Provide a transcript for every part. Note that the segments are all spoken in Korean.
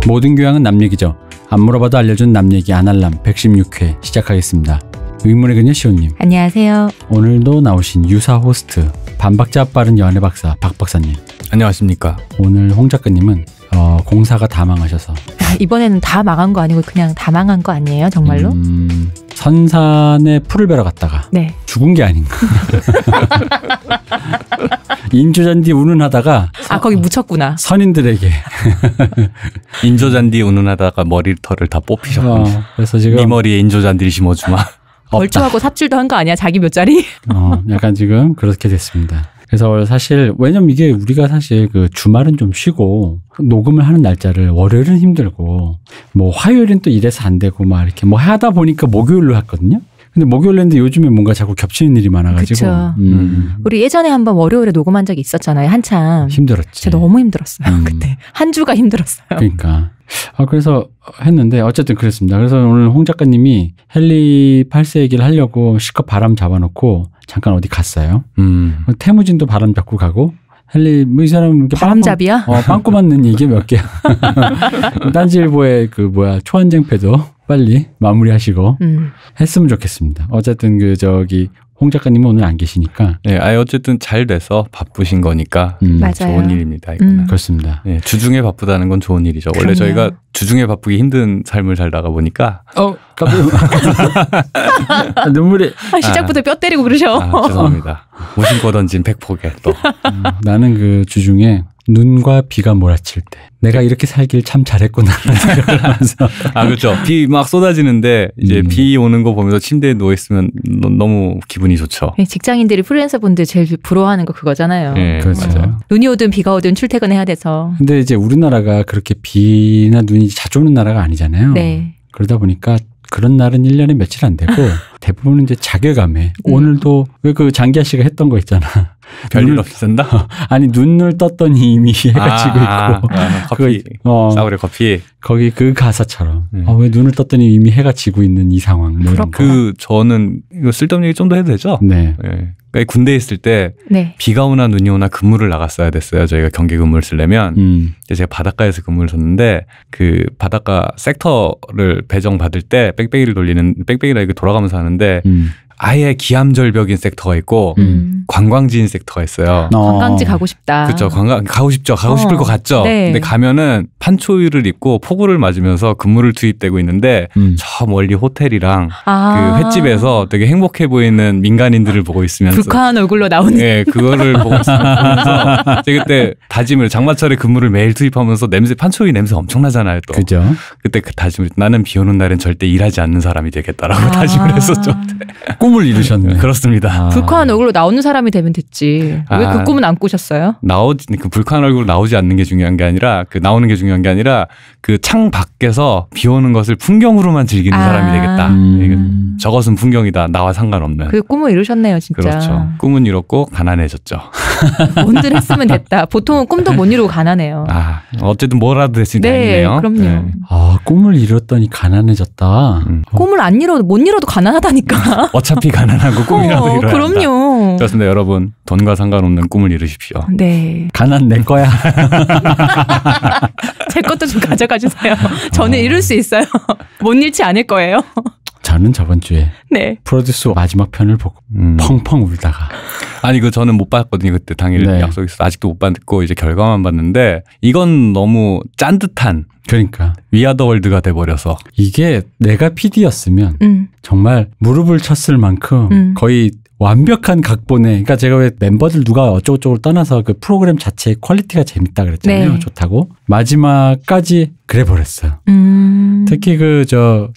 모든 교양은 남 얘기죠. 안 물어봐도 알려준 남 얘기 아날람 116회 시작하겠습니다. 의문의 그녀 시온님. 안녕하세요. 오늘도 나오신 유사 호스트 반박자 빠른 연애 박사 박 박사님. 안녕하십니까. 오늘 홍 작가님은 공사가 다 망하셔서 이번에는 다 망한 거 아니고 그냥 다 망한 거 아니에요? 정말로? 선산에 풀을 베러 갔다가 네. 죽은 게 아닌가. 인조잔디 운운하다가 거기 묻혔구나. 선인들에게 인조잔디 운운하다가 머리털을 다 뽑히셨군요. 그래서 지금 네 머리에 인조잔디를 심어주마. 벌초하고 삽질도 한 거 아니야? 자기 몇 자리? 약간 지금 그렇게 됐습니다. 그래서 사실 왜냐면 이게 우리가 사실 그 주말은 좀 쉬고 녹음을 하는 날짜를 월요일은 힘들고 뭐 화요일은 또 이래서 안 되고 막 이렇게 뭐 하다 보니까 목요일로 했거든요. 근데 목요일 했는데 요즘에 뭔가 자꾸 겹치는 일이 많아가지고. 그쵸. 우리 예전에 한번 월요일에 녹음한 적이 있었잖아요. 한참. 힘들었지. 진짜 너무 힘들었어요. 그때. 한 주가 힘들었어요. 그러니까. 그래서 했는데 어쨌든 그랬습니다. 그래서 오늘 홍 작가님이 헨리 8세 얘기를 하려고 실컷 바람 잡아놓고 잠깐 어디 갔어요. 태무진도 바람 잡고 가고 헨리 뭐 이 사람 이렇게 바람잡이야? 빵꾸 맞는 이게 몇 개야. 딴지일보의 그 초한쟁패도 빨리 마무리하시고 했으면 좋겠습니다. 어쨌든 홍 작가님은 오늘 안 계시니까. 네, 어쨌든 잘 돼서 바쁘신 거니까 맞아요. 좋은 일입니다. 이거는. 그렇습니다. 네, 주중에 바쁘다는 건 좋은 일이죠. 원래 저희가 주중에 바쁘기 힘든 삶을 살다가 보니까. 눈물이. 시작부터 뼈 때리고 그러셔. 죄송합니다. 무심코 던진 백폭에 또. 나는 그 주중에 눈과 비가 몰아칠 때 내가 이렇게 살길 참 잘했구나라는 생각을 하면서. 그렇죠. 비 막 쏟아지는데 이제 비 오는 거 보면서 침대에 누워 있으면 너무 기분이 좋죠. 직장인들이 프리랜서분들 제일 부러워하는 거 그거잖아요. 네, 그렇죠. 맞아요. 눈이 오든 비가 오든 출퇴근해야 돼서. 근데 이제 우리나라가 그렇게 비나 눈이 자주 오는 나라가 아니잖아요. 네. 그러다 보니까 그런 날은 1년에 며칠 안 되고 대부분은 이제 자괴감에 오늘도 왜 그 장기하 씨가 했던 거 있잖아. 별일 없었나? 아니 눈을 떴더니 이미 해가 지고 있고 커피 싸구려 커피 거기 그 가사처럼 왜 눈을 떴더니 이미 해가 지고 있는 이 상황 뭐 이런 거. 저는 이거 쓸데없는 얘기 좀 더 해도 되죠? 네. 네. 그러니까 군대에 있을 때 네. 비가 오나 눈이 오나 근무를 나갔어야 됐어요. 저희가 경계 근무를 쓰려면 제가 바닷가에서 근무를 썼는데 그 바닷가 섹터를 배정받을 때 뺑뺑이를 돌리는 뺑뺑이라 이거 돌아가면서 하는데 아예 기암절벽인 섹터가 있고 관광지인 섹터가 있어요. 관광지 가고 싶다. 그렇죠. 가고 싶죠. 가고 싶을 것 같죠. 네. 근데 가면은 판초유를 입고 폭우를 맞으면서 근무를 투입되고 있는데 저 멀리 호텔이랑 그 횟집에서 되게 행복해 보이는 민간인들을 보고 있으면서 불쾌한 얼굴로 나오는. 네, 그거를 보면서 제가 그때 다짐을 장마철에 근무를 매일 투입하면서 판초유 냄새 엄청나잖아요. 또. 그죠. 그때 그 다짐을 나는 비 오는 날은 절대 일하지 않는 사람이 되겠다라고 다짐을 했었죠. 꿈을 이루셨네. 그렇습니다. 불쾌한 얼굴로 나오는 사람이 되면 됐지. 왜 그 꿈은 안 꾸셨어요? 그 불쾌한 얼굴로 나오지 않는 게 중요한 게 아니라 나오는 게 중요한 게 아니라 그 창 밖에서 비 오는 것을 풍경으로만 즐기는 사람이 되겠다. 저것은 풍경이다. 나와 상관없는. 그 꿈을 이루셨네요, 진짜. 그렇죠. 꿈은 이뤘고 가난해졌죠. 뭔들 했으면 됐다. 보통은 꿈도 못 이루고 가난해요. 어쨌든 뭐라도 됐으니까 다행이네요. 그럼요. 네. 꿈을 이뤘더니 가난해졌다. 꿈을 못 이뤄도 가난하다니까. 어차피 가난하고 꿈이라도 이뤄야 그럼요. 한다. 그렇습니다. 여러분 돈과 상관없는 꿈을 이루십시오. 네. 가난 내 거야. 제 것도 좀 가져가 주세요. 저는 이룰 수 있어요. 못 잃지 않을 거예요. 저는 저번 주에 네. 프로듀스 마지막 편을 보고 펑펑 울다가. 아니 저는 못 봤거든요. 그때 당일 약속이 있어서 아직도 못 봤고 이제 결과만 봤는데 이건 너무 짠듯한. 그러니까 위아더월드가 돼버려서 이게 내가 PD였으면 정말 무릎을 쳤을 만큼 거의 완벽한 각본에, 그러니까 제가 왜 멤버들 누가 어쩌고저쩌고 떠나서 그 프로그램 자체의 퀄리티가 재밌다 그랬잖아요. 네. 좋다고. 마지막까지 그래 버렸어요. 특히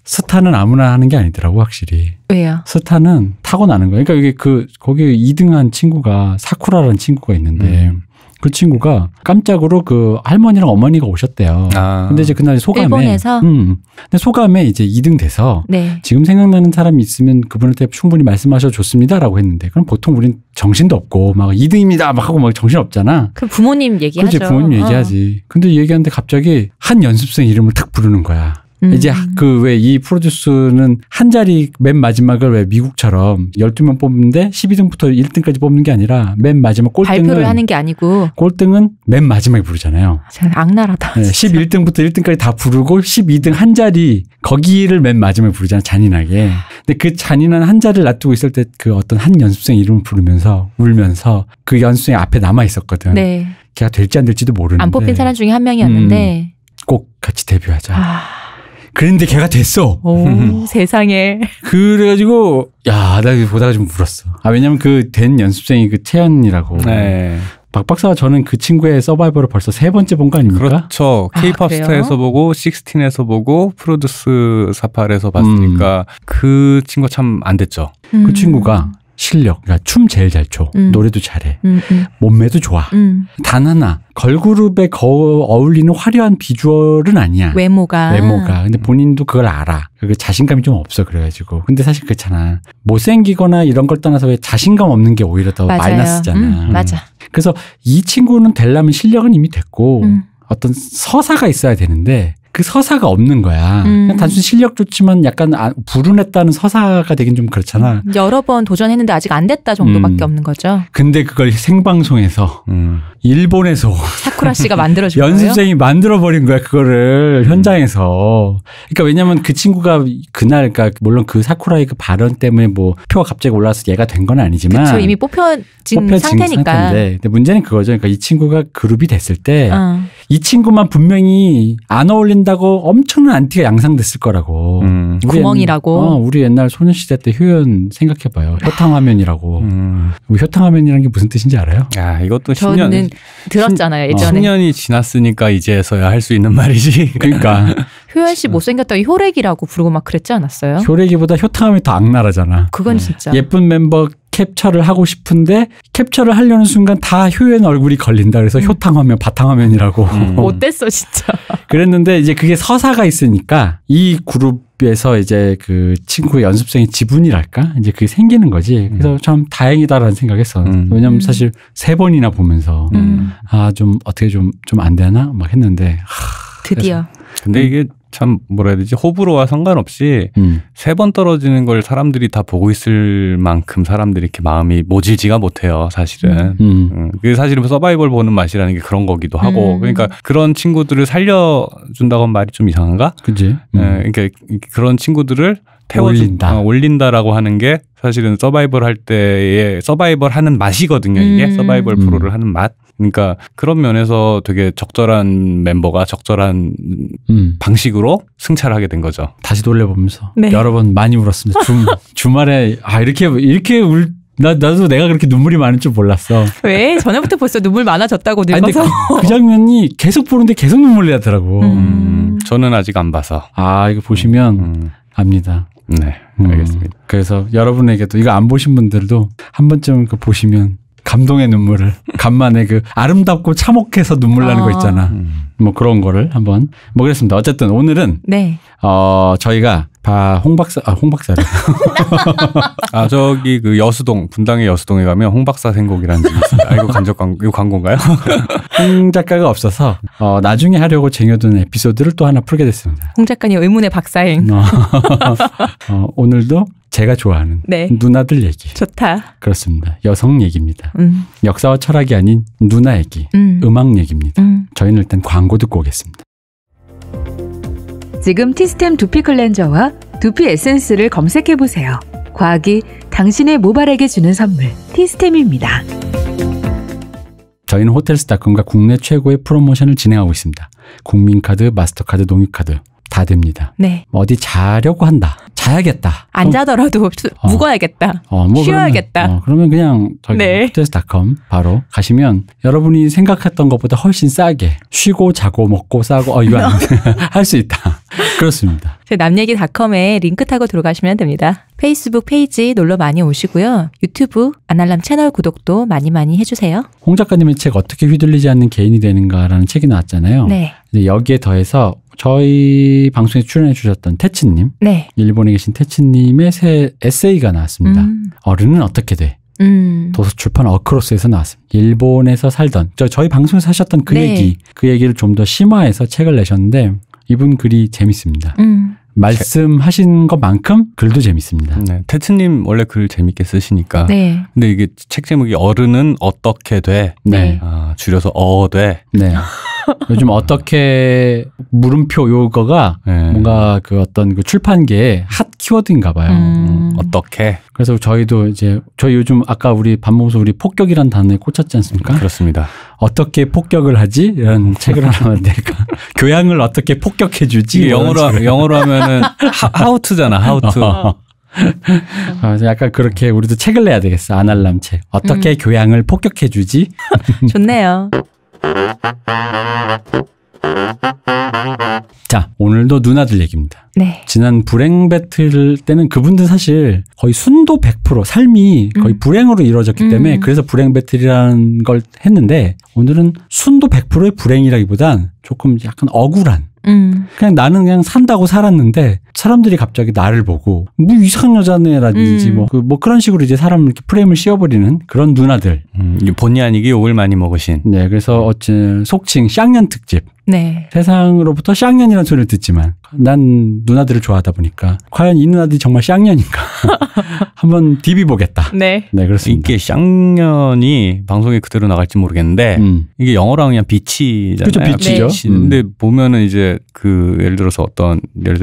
스타는 아무나 하는 게 아니더라고, 확실히. 왜요? 스타는 타고나는 거예요. 그러니까 이게 거기 2등한 친구가 사쿠라라는 친구가 있는데 그 친구가 깜짝으로 그 할머니랑 어머니가 오셨대요. 근데 이제 그날 소감에. 일본에서? 근데 소감에 이제 2등 돼서. 네. 지금 생각나는 사람이 있으면 그분한테 충분히 말씀하셔도 좋습니다라고 했는데. 그럼 보통 우린 정신도 없고 막 2등입니다 막 하고 막 정신 없잖아. 그럼 부모님 얘기하죠. 그렇지, 부모님 얘기하지. 근데 얘기하는데 갑자기 한 연습생 이름을 탁 부르는 거야. 이제 그 왜 이 프로듀스는 한 자리 맨 마지막을 왜 미국처럼 12명 뽑는데 12등부터 1등까지 뽑는 게 아니라 맨 마지막 꼴등은 발표를 하는 게 아니고 꼴등은 맨 마지막에 부르잖아요. 악랄하다. 네, 11등부터 1등까지 다 부르고 12등 한 자리 거기를 맨 마지막에 부르잖아요. 잔인하게. 근데 그 잔인한 한 자리를 놔두고 있을 때 그 어떤 한 연습생 이름을 부르면서 울면서 그 연습생이 앞에 남아 있었거든. 네. 걔가 될지 안 될지도 모르는데 안 뽑힌 사람 중에 한 명이었는데 꼭 같이 데뷔하자. 그랬는데 걔가 됐어. 오, 세상에. 그래가지고 나 보다가 좀 울었어. 왜냐면 그 된 연습생이 그 태연이라고. 네. 박 박사가 저는 그 친구의 서바이벌을 벌써 3번째 본 거 아닙니까? 그렇죠. K-pop 스타에서 보고 16에서 보고 프로듀스 48에서 봤으니까 그 친구 참 안 됐죠. 그 친구가 실력, 그러니까 춤 제일 잘 춰. 노래도 잘해. 몸매도 좋아. 단 하나 걸그룹에 어울리는 화려한 비주얼은 아니야. 외모가. 근데 본인도 그걸 알아. 그 자신감이 좀 없어 그래가지고. 근데 사실 그렇잖아. 못생기거나 이런 걸 떠나서 왜 자신감 없는 게 오히려 더 맞아요. 마이너스잖아. 맞아. 그래서 이 친구는 되려면 실력은 이미 됐고 어떤 서사가 있어야 되는데 그 서사가 없는 거야. 그냥 단순히 실력 좋지만 약간 불운했다는 서사가 되긴 좀 그렇잖아. 여러 번 도전했는데 아직 안 됐다 정도밖에 없는 거죠. 근데 그걸 생방송에서 일본에서 사쿠라 씨가 만들어준 거예요? 연습생이 만들어버린 거야. 그거를 현장에서. 그러니까 왜냐면 그 친구가 그날 그러니까 물론 그 사쿠라의 그 발언 때문에 뭐 표가 갑자기 올라와서 얘가 된 건 아니지만 그렇죠. 이미 뽑혀진 상태니까. 상태인데. 근데 문제는 그거죠. 그러니까 이 친구가 그룹이 됐을 때 이 친구만 분명히 안 어울린다고 엄청난 안티가 양상됐을 거라고. 구멍이라고. 우리 옛날 소녀시대 때 효연 생각해봐요. 효탕화면이라고. 효탕화면이라는 게 무슨 뜻인지 알아요? 이것도 저는 들었잖아요. 예전에. 10년이 지났으니까 이제서야 할 수 있는 말이지. 그러니까. 효연 씨 못생겼다고 효래기라고 부르고 막 그랬지 않았어요? 효래기보다 효탕하면 더 악랄하잖아. 그건 진짜. 예쁜 멤버 캡처를 하고 싶은데 캡처를 하려는 순간 다 효연 얼굴이 걸린다. 그래서 효탕화면, 바탕화면이라고. 못됐어 진짜. 그랬는데 이제 그게 서사가 있으니까 이 그룹에서 이제 그 친구의 연습생의 지분이랄까? 이제 그게 생기는 거지. 그래서 참 다행이다라는 생각했어. 왜냐면 사실 3번이나 보면서 좀 어떻게 좀 안 되나? 막 했는데 드디어. 근데 이게 참 뭐라 해야 되지? 호불호와 상관없이 3번 떨어지는 걸 사람들이 다 보고 있을 만큼 사람들이 이렇게 마음이 모질지가 못해요. 사실은. 그게 사실은 서바이벌 보는 맛이라는 게 그런 거기도 하고. 그러니까 그런 친구들을 살려준다고 하면 말이 좀 이상한가? 그치. 그러니까 그런 친구들을 올린다라고 하는 게 사실은 서바이벌 할 때의 서바이벌 하는 맛이거든요. 이게 서바이벌 프로를 하는 맛. 그러니까 그런 면에서 되게 적절한 멤버가 적절한 방식으로 승차를 하게 된 거죠. 다시 돌려보면서 네. 여러 번 많이 울었습니다. 주말에 이렇게 나도 내가 그렇게 눈물이 많은 줄 몰랐어. 왜? 전에부터 벌써 눈물 많아졌다고 늙어서. 그 장면이 계속 보는데 계속 눈물이 나더라고. 저는 아직 안 봐서. 이거 보시면 압니다. 네, 알겠습니다. 그래서 여러분에게도 이거 안 보신 분들도 한 번쯤 그 보시면 감동의 눈물을 간만에 그 아름답고 참혹해서 눈물 나는 거 있잖아. 뭐 그런 거를 한번 그랬습니다. 어쨌든 오늘은 네. 저희가 홍 박사를 저기 그 여수동 분당의 여수동에 가면 홍 박사 생곡이라는 집이 있습니다. 이거 이거 광고인가요? 홍 작가가 없어서 나중에 하려고 쟁여둔 에피소드를 또 하나 풀게 됐습니다. 홍 작가님 의문의 박사행. 오늘도 제가 좋아하는 네. 누나들 얘기. 좋다. 그렇습니다. 여성 얘기입니다. 역사와 철학이 아닌 누나 얘기. 음악 얘기입니다. 저희는 일단 광고 듣고 오겠습니다. 지금 티스템 두피 클렌저와 두피 에센스를 검색해보세요. 과학이 당신의 모발에게 주는 선물, 티스템입니다. 저희는 호텔스닷컴과 국내 최고의 프로모션을 진행하고 있습니다. 국민카드, 마스터카드, 농협카드 다 됩니다. 네. 어디 자려고 한다. 자야겠다. 안 자더라도 묵어야겠다. 쉬어야겠다. 그러면 그냥 저기 네. 호텔스닷컴 바로 가시면 여러분이 생각했던 것보다 훨씬 싸게 쉬고 자고 먹고 싸고 이거 할 수 있다. 그렇습니다. 남얘기닷컴에 링크 타고 들어가시면 됩니다. 페이스북 페이지 놀러 많이 오시고요. 유튜브 아날람 채널 구독도 많이 해주세요. 홍 작가님의 책 어떻게 휘둘리지 않는 개인이 되는가라는 책이 나왔잖아요. 네. 근데 여기에 더해서 저희 방송에 출연해 주셨던 태츠님, 네. 일본에 계신 태츠님의 새 에세이가 나왔습니다. 어른은 어떻게 돼? 도서출판 어크로스에서 나왔습니다. 일본에서 살던 저희 방송에서 하셨던 그 네. 얘기, 그 얘기를 좀 더 심화해서 책을 내셨는데 이분 글이 재밌습니다. 말씀하신 것만큼 글도 재밌습니다. 네, 테츠님 원래 글 재밌게 쓰시니까. 네. 근데 이게 책 제목이 어른은 어떻게 돼? 네. 줄여서 돼. 네. 요즘 어떻게 물음표 요거가 뭔가 그 어떤 그 출판계의 핫 키워드인가 봐요. 어떻게? 그래서 저희도 이제 저희 요즘 아까 우리 밥 먹으면서 우리 폭격이란 단어에 꽂혔지 않습니까? 그렇습니다. 어떻게 폭격을 하지? 이런 책을 하나 만들까? 교양을 어떻게 폭격해 주지? 영어로 하면은 how to잖아. how to. 약간 그렇게 우리도 책을 내야 되겠어. 아날람 책. 어떻게 교양을 폭격해 주지? 좋네요. 자, 오늘도 누나들 얘기입니다. 네. 지난 불행 배틀 때는 그분들 사실 거의 순도 100% 삶이 거의 불행으로 이루어졌기 때문에 그래서 불행 배틀이라는 걸 했는데 오늘은 순도 100%의 불행이라기보단 조금 약간 억울한 그냥 나는 그냥 산다고 살았는데 사람들이 갑자기 나를 보고 뭐 이상한 여자네라든지 뭐 그런 식으로 이제 사람을 이렇게 프레임을 씌워버리는 그런 누나들. 본의 아니게 욕을 많이 먹으신. 네, 그래서 속칭 쌍년 특집. 네. 세상으로부터 쌍년이라는 소리를 듣지만 난 누나들을 좋아하다 보니까 과연 이 누나들이 정말 쌍년인가 한번 디비보겠다. 네. 네, 그렇습니다. 이게 쌍년이 방송에 그대로 나갈지 모르겠는데 이게 영어랑 그냥 비치잖아요. 그렇죠, 비치죠. 비치. 근데 보면은 이제 그 예를 들어서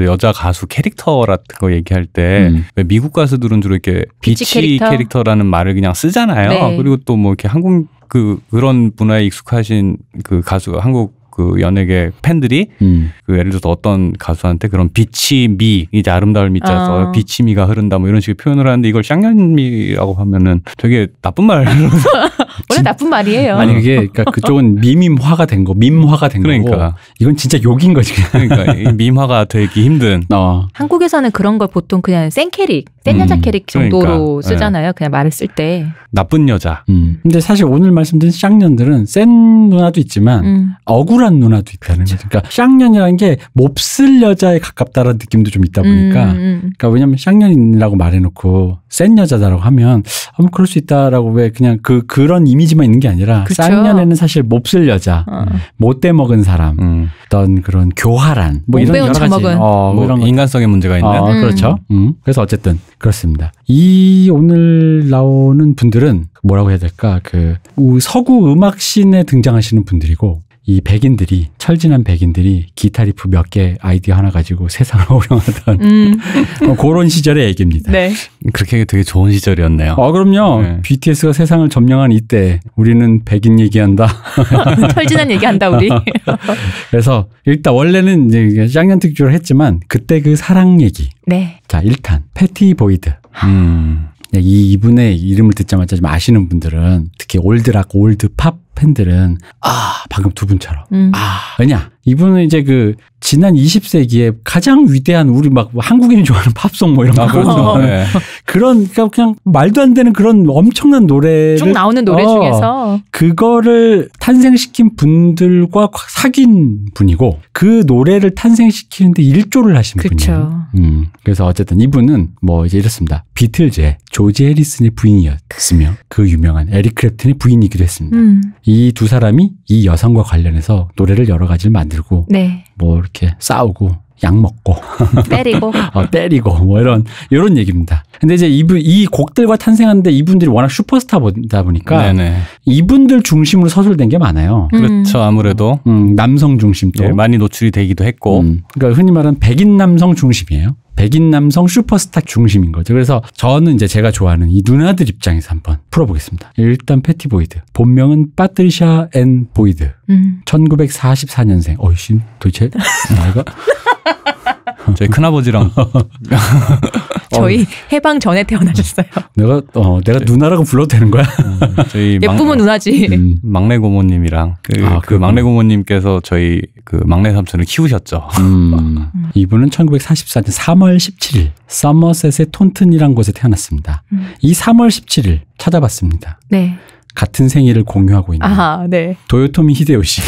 여자 가수 캐릭터 같은 거 얘기할 때 왜 미국 가수들은 주로 이렇게 비치 캐릭터라는 말을 그냥 쓰잖아요. 네. 그리고 또 뭐 이렇게 한국 그런 문화에 익숙하신 그 가수 한국 그 연예계 팬들이 그 예를 들어서 어떤 가수한테 그런 비치미 이제 아름다울 미자서 비치미가 흐른다 뭐 이런 식의 표현을 하는데 이걸 쌍년미라고 하면은 되게 나쁜 말. 원래 나쁜 말이에요. 아니 그게 그러니까 그쪽은 밈화가 된 거, 밈화가 된 그러니까. 거고 이건 진짜 욕인 거지. 그러니까 이 밈화가 되기 힘든. 한국에서는 그런 걸 보통 그냥 센 여자 캐릭 정도로 그러니까. 쓰잖아요. 그냥 말을 쓸 때. 나쁜 여자. 근데 사실 오늘 말씀드린 쌍년들은 센 누나도 있지만 억울한 누나도 있다는 거죠. 그러니까 쌍년이라는 게 몹쓸 여자에 가깝다라는 느낌도 좀 있다 보니까 그러니까 왜냐면 쌍년이라고 말해놓고 센 여자다라고 하면 그럴 수 있다라고 왜 그냥 그런 이미지만 있는 게 아니라 그쵸? 쌍년에는 사실 몹쓸 여자, 못돼 먹은 사람, 어떤 그런 교활한 뭐 이런 여러 가지 뭐 이런 인간성의 문제가 있는. 그렇죠. 그래서 어쨌든 그렇습니다. 이 오늘 나오는 분들은 뭐라고 해야 될까? 그 서구 음악씬에 등장하시는 분들이고 이 백인들이 철진한 백인들이 기타 리프 몇 개 아이디어 하나 가지고 세상을 호령하던 그런 시절의 얘기입니다. 네. 그렇게 되게 좋은 시절이었네요. 그럼요. 네. BTS가 세상을 점령한 이때 우리는 백인 얘기한다. 철진한 얘기한다 우리. 그래서 일단 원래는 이제 쌍년 특집을 했지만 그때 그 사랑 얘기. 네. 자, 일단 패티 보이드. 네, 이분의 이름을 듣자마자 좀 아시는 분들은 특히 올드락, 올드팝 팬들은 방금 두 분처럼 왜냐 이분은 이제 그 지난 20세기에 가장 위대한 우리 막 한국인이 좋아하는 팝송 뭐 이런 거 그렇죠. 네. 그런 그냥 말도 안 되는 그런 엄청난 노래를 쭉 나오는 노래 중에서 그거를 탄생시킨 분들과 사귄 분이고 그 노래를 탄생시키는데 일조를 하신 분이에요. 그래서 어쨌든 이분은 뭐 이제 이렇습니다. 비틀즈의 조지 해리슨의 부인이었으며 그 유명한 에릭 클랩튼의 부인이기도 했습니다. 이 두 사람이 이 여성과 관련해서 노래를 여러 가지를 만들고 네. 뭐 이렇게 싸우고 약 먹고 때리고 뭐 이런 얘기입니다. 근데 이제 이 곡들과 탄생하는데 이분들이 워낙 슈퍼스타다 보니까 네네. 이분들 중심으로 서술된 게 많아요. 그렇죠. 아무래도 남성 중심도 네, 많이 노출이 되기도 했고 그러니까 흔히 말하는 백인 남성 중심이에요. 백인 남성 슈퍼스타 중심인 거죠. 그래서 저는 이제 제가 좋아하는 이 누나들 입장에서 한번 풀어보겠습니다. 일단 패티 보이드. 본명은 파트리샤 앤 보이드. 1944년생. 어이씨, 도대체 나이가? 저희 큰아버지랑 저희 해방 전에 태어나셨어요. 내가 누나라고 불러도 되는 거야? 저희 예쁘면 누나지. 막내 고모님이랑 그 막내 고모님께서 저희 그 막내 삼촌을 키우셨죠. 이분은 1944년 3월 17일 서머셋의 톤튼이라는 곳에 태어났습니다. 이 3월 17일 찾아봤습니다. 네. 같은 생일을 공유하고 있는 네. 도요토미 히데요시.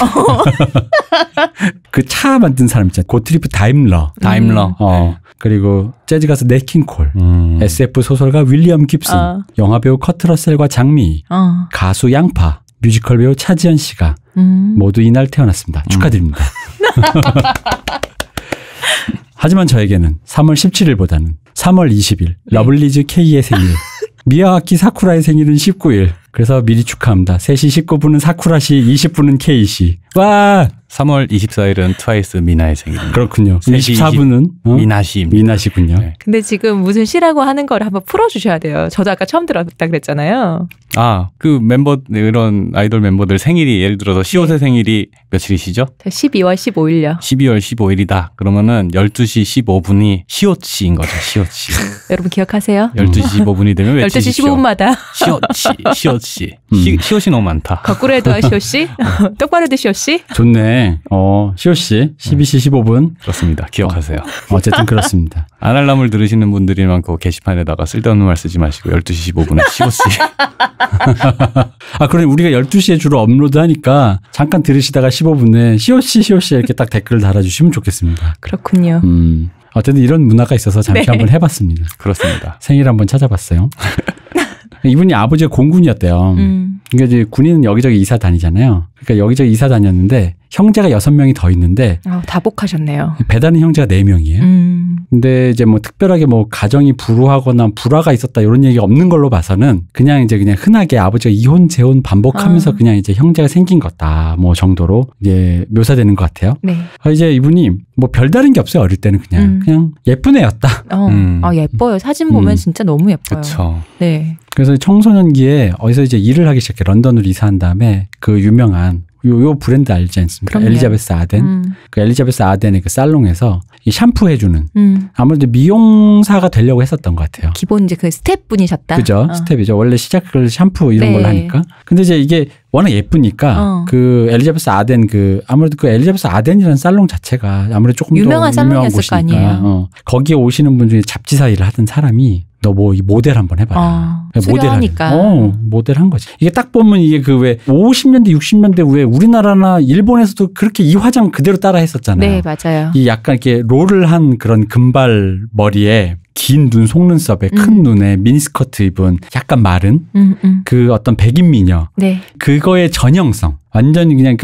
그 차 만든 사람 있잖아요. 고트리프 다임러. 그리고 재즈 가수 넷 킹콜, SF 소설가 윌리엄 깁슨, 영화배우 커트 러셀과 장미, 가수 양파, 뮤지컬 배우 차지연 씨가 모두 이날 태어났습니다. 축하드립니다. 하지만 저에게는 3월 17일보다는 3월 20일 러블리즈 K의 생일, 미야와키 사쿠라의 생일은 19일. 그래서 미리 축하합니다. 3시 19분은 사쿠라씨, 20분은 K씨. 와! 3월 24일은 트와이스 미나의 생일입니다. 그렇군요. 24분은 미나씨입니다. 미나씨군요. 네. 근데 지금 무슨 시라고 하는 거를 한번 풀어주셔야 돼요. 저도 아까 처음 들었다 그랬잖아요. 그 이런 아이돌 멤버들 생일이 예를 들어서 시옷의 생일이 며칠이시죠? 12월 15일요. 12월 15일이다. 그러면은 12시 15분이 시옷씨인 거죠. 시옷씨. 여러분 기억하세요? 12시 15분이 되면 12시 15분마다 시옷씨. 시옷이 너무 많다. 거꾸로 해도 시옷씨? 똑바로 해도 시옷씨? 좋네. 시옷씨 12시 15분. 그렇습니다. 기억하세요. 어쨌든 그렇습니다. 아날람을 들으시는 분들이만 그 게시판에다가 쓸데없는 말 쓰지 마시고 12시 15분에 시옷씨. 그럼 우리가 12시에 주로 업로드하니까 잠깐 들으시다가 15분에 시옷씨 이렇게 딱 댓글 달아주시면 좋겠습니다. 그렇군요. 어쨌든 이런 문화가 있어서 잠시 한번 해봤습니다. 그렇습니다. 생일 한번 찾아봤어요. 이분이 아버지가 공군이었대요. 그러니까 이제 군인은 여기저기 이사 다니잖아요. 그러니까 여기저기 이사 다녔는데 형제가 6명이 더 있는데 다복하셨네요. 배다는 형제가 4명이에요. 근데 이제 뭐 특별하게 뭐 가정이 불우하거나 불화가 있었다 이런 얘기가 없는 걸로 봐서는 그냥 흔하게 아버지가 이혼 재혼 반복하면서 그냥 이제 형제가 생긴 거다 뭐 정도로 이제 묘사되는 것 같아요. 네. 이제 이분이 뭐 별다른 게 없어요. 어릴 때는 그냥 예쁜 애였다. 예뻐요. 사진 보면 진짜 너무 예뻐요. 그렇죠. 네. 그래서 청소년기에 어디서 이제 일을 하기 시작해. 런던으로 이사한 다음에 그 유명한 요 브랜드 알지 않습니까? 그럼요. 엘리자베스 아덴. 그 엘리자베스 아덴의 그 살롱에서 이 샴푸 해주는 아무래도 미용사가 되려고 했었던 것 같아요. 기본 이제 그 스텝분이셨다. 그죠? 스텝이죠. 원래 시작을 샴푸 이런 네. 걸로 하니까. 근데 이제 이게 워낙 예쁘니까 그 엘리자베스 아덴 아무래도 그 엘리자베스 아덴이라는 살롱 자체가 아무래도 조금 유명한 더 유명한 살롱이었을 거 곳이니까. 아니에요. 거기에 오시는 분 중에 잡지사 일을 하던 사람이 너 뭐 이 모델 한번 해봐라. 수려하니까. 모델 한 거지. 이게 딱 보면 이게 그 왜 50년대 60년대 왜 우리나라나 일본에서도 그렇게 이 화장 그대로 따라 했었잖아요. 네, 맞아요. 이 약간 이렇게 롤을 한 그런 금발 머리에 긴 눈 속눈썹에 큰 눈에 미니스커트 입은 약간 마른 그 어떤 백인 미녀. 네. 그거의 전형성. 완전히 그냥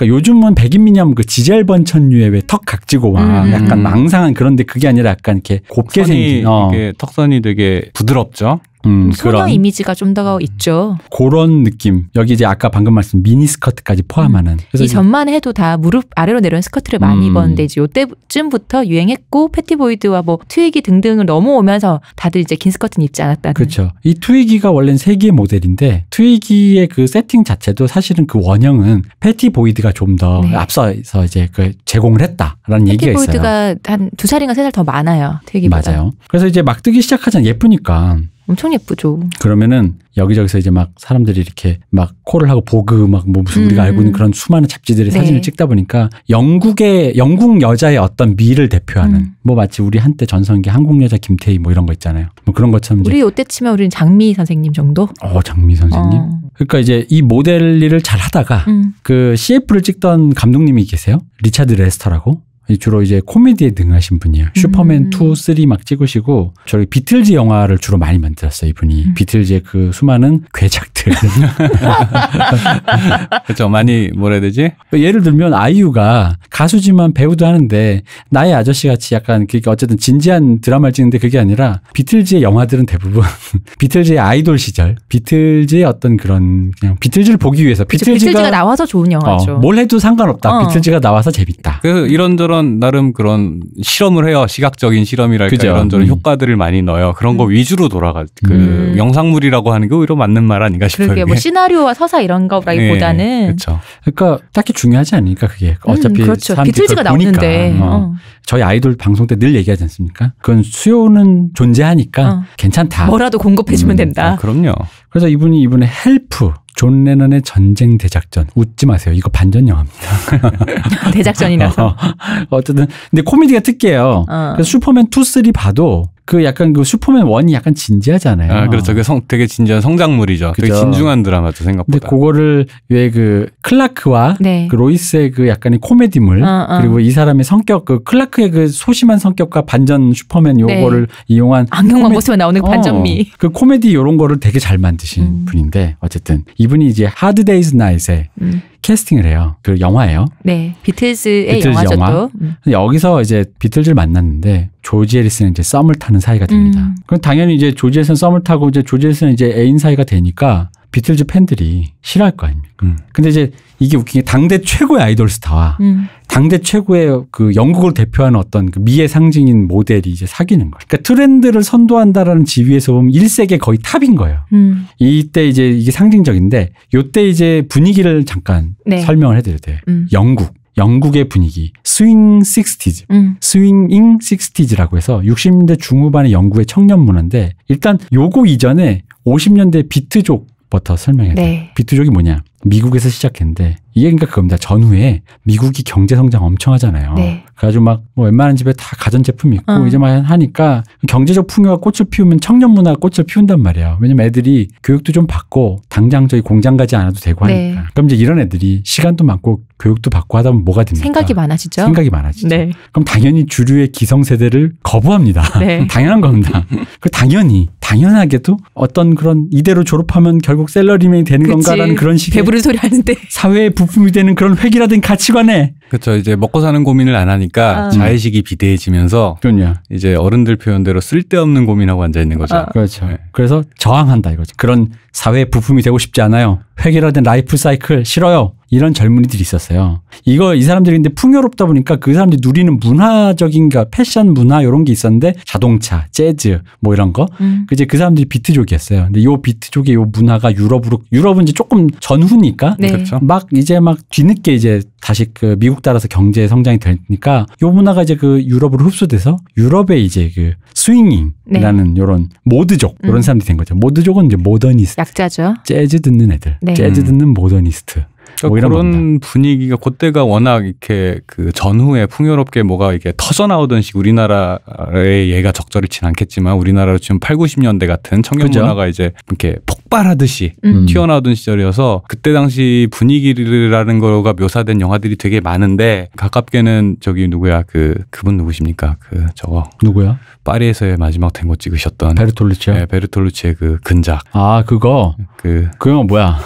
요즘은 백인 미녀 그 지젤 번천류의 왜 턱 각지고 막 약간 망상한 그런데 그게 아니라 약간 이렇게 곱게 생긴 이게 턱선이 되게 부드럽죠. 소녀 그런 이미지가 좀 더 있죠. 그런 느낌. 여기 이제 아까 방금 말씀 미니스커트까지 포함하는. 그래서 이 전만 해도 다 무릎 아래로 내려온 스커트를 많이 입었는데 이제 요때쯤부터 유행했고 패티보이드와 뭐 트위기 등등을 넘어오면서 다들 이제 긴 스커트는 입지 않았다는. 그렇죠. 이 트위기가 원래는 세계의 모델인데 트위기의 그 세팅 자체도 사실은 그 원형은 패티보이드가 좀 더 앞서서 이제 그 제공을 했다라는 얘기가 있어요. 패티보이드가 한 2살인가 3살 더 많아요. 트위기보다. 맞아요. 그래서 이제 막 뜨기 시작하잖아요. 예쁘니까. 엄청 예쁘죠. 그러면은 여기저기서 이제 막 사람들이 이렇게 막 콜을 하고 보그 막 뭐 무슨 우리가 알고 있는 그런 수많은 잡지들의 사진을 찍다 보니까 영국 여자의 어떤 미를 대표하는 뭐 마치 우리 한때 전성기 한국 여자 김태희 뭐 이런 거 있잖아요. 뭐 그런 것처럼 우리 요때 치면 우리는 장미 선생님 정도? 장미 선생님. 그러니까 이제 이 모델 일을 잘 하다가 그 CF를 찍던 감독님이 계세요. 리차드 레스터라고. 주로 이제 코미디에 능하신 분이에요. 슈퍼맨 2, 3 막 찍으시고 저희 비틀즈 영화를 주로 많이 만들었어요. 이분이. 비틀즈의 그 수많은 괴작들. 그렇죠. 많이 뭐라 해야 되지? 예를 들면 아이유가 가수지만 배우도 하는데 나의 아저씨 같이 약간 그러니까 어쨌든 진지한 드라마를 찍는데 그게 아니라 비틀즈의 영화들은 대부분 비틀즈의 아이돌 시절, 비틀즈의 어떤 그런 그냥 비틀즈를 보기 위해서 비틀즈가 나와서 좋은 영화죠. 뭘 해도 상관없다. 비틀즈가 나와서 재밌다. 그 이런저런 나름 그런 실험을 해요. 시각적인 실험이랄까 그죠? 이런저런 효과들을 많이 넣어요. 그런 거 위주로 돌아가. 그 영상물이라고 하는 게 오히려 맞는 말 아닌가 싶어요. 그러게 뭐 시나리오와 서사 이런 거라기보다는. 네, 그렇죠. 그러니까 딱히 중요하지 않으니까 그게 어차피 그렇죠. 비틀즈가 나오는데. 저희 아이돌 방송 때 늘 얘기하지 않습니까? 그건 수요는 존재하니까 괜찮다. 뭐라도 공급해주면 된다. 그럼요. 그래서 이분의 헬프. 존 레넌의 전쟁 대작전. 웃지 마세요. 이거 반전 영화입니다. 대작전이라서. 어쨌든 근데 코미디가 특이해요. 그래서 슈퍼맨 2, 3 봐도 그 약간 그 슈퍼맨 1이 약간 진지하잖아요. 그렇죠. 되게 진지한 성장물이죠. 그죠? 되게 진중한 드라마죠, 생각보다. 근데 그거를 왜 그 클라크와 그 로이스의 그 약간의 코미디물 그리고 이 사람의 성격 그 클라크의 그 소심한 성격과 반전 슈퍼맨 요거를 이용한 안경만 벗으면 나오는 반전미. 그 코미디 요런 거를 되게 잘 만드신 분인데 어쨌든 이분이 이제 하드 데이즈 나잇에 캐스팅을 해요. 그 영화예요. 네, 비틀즈의 비틀즈 영화죠 영화. 또. 여기서 이제 비틀즈를 만났는데 조지 해리슨은 이제 썸을 타는 사이가 됩니다. 그럼 당연히 이제 조지 해리슨 썸을 타고 이제 조지 해리슨은 이제 애인 사이가 되니까 비틀즈 팬들이 싫어할 거 아닙니까? 근데 이제 이게 웃긴 게 당대 최고의 아이돌 스타와 당대 최고의 그 영국을 대표하는 어떤 그 미의 상징인 모델이 이제 사귀는 거예요. 그러니까 트렌드를 선도한다라는 지위에서 보면 1세계 거의 탑인 거예요. 이때 이제 이게 상징적인데 요때 이제 분위기를 잠깐 네. 설명을 해드려야 돼요. 영국의 분위기, 스윙 60s, 스윙잉 60s라고 해서 60년대 중후반의 영국의 청년 문화인데 일단 요거 이전에 50년대 비트족부터 설명해야 돼요. 네. 비트족이 뭐냐? 미국에서 시작했는데 이게 그러니까 그겁니다. 전후에 미국이 경제 성장 엄청 하잖아요. 네. 그래가지고 막 뭐 웬만한 집에 다 가전제품 있고 이제 막 하니까 경제적 풍요가 꽃을 피우면 청년 문화가 꽃을 피운단 말이에요. 왜냐면 애들이 교육도 좀 받고 당장 저희 공장 가지 않아도 되고 하니까. 네. 그럼 이제 이런 애들이 시간도 많고 교육도 받고 하다 보면 뭐가 됩니까? 생각이 많아지죠. 생각이 많아지죠. 네. 그럼 당연히 주류의 기성세대를 거부합니다. 네. 당연한 겁니다. 그 당연하게도 어떤 그런 이대로 졸업하면 결국 샐러리맨이 되는 그치. 건가라는 그런 식의 배부른 소리 하는데. 사회의 부품이 되는 그런 획일화된 가치관에 그렇죠. 이제 먹고 사는 고민을 안 하니까 자의식이 비대해지면서 그럼요. 이제 어른들 표현대로 쓸데없는 고민하고 앉아 있는 거죠. 그렇죠. 네. 그래서 저항한다 이거죠. 그런 사회의 부품이 되고 싶지 않아요. 획일화된 라이프 사이클 싫어요. 이런 젊은이들이 있었어요. 이 사람들이 근데 풍요롭다 보니까 그 사람들이 누리는 문화적인 패션 문화 이런 게 있었는데 자동차, 재즈 뭐 이런 거. 이제 그 사람들이 비트족이었어요. 근데 요 비트족의 요 문화가 유럽은 이제 조금 전후니까 네. 그렇죠. 막 이제 막 뒤늦게 이제 다시 그 미국 따라서 경제 성장이 되니까 요 문화가 이제 그 유럽으로 흡수돼서 유럽의 이제 그 스윙잉이라는 요런 모드족 이런 사람들이 된 거죠. 모드족은 이제 모더니스트. 약자죠. 재즈 듣는 애들. 네. 재즈 듣는 모더니스트. 그러니까 뭐 이런 그런 겁니다. 분위기가 그때가 워낙 이렇게 그 전후에 풍요롭게 뭐가 이렇게 터져 나오던 시 우리나라에 얘가 적절히 진 않겠지만 우리나라로 지금 8, 90년대 같은 청년 그죠? 문화가 이제 이렇게 폭발하듯이 튀어나오던 시절이어서 그때 당시 분위기라는 거가 묘사된 영화들이 되게 많은데 가깝게는 저기 누구야 그분 누구십니까? 그 저거 누구야? 파리에서의 마지막 탱고 찍으셨던 베르톨루치요? 네, 베르톨루치의 그 근작. 아 그거 그 영화 뭐야?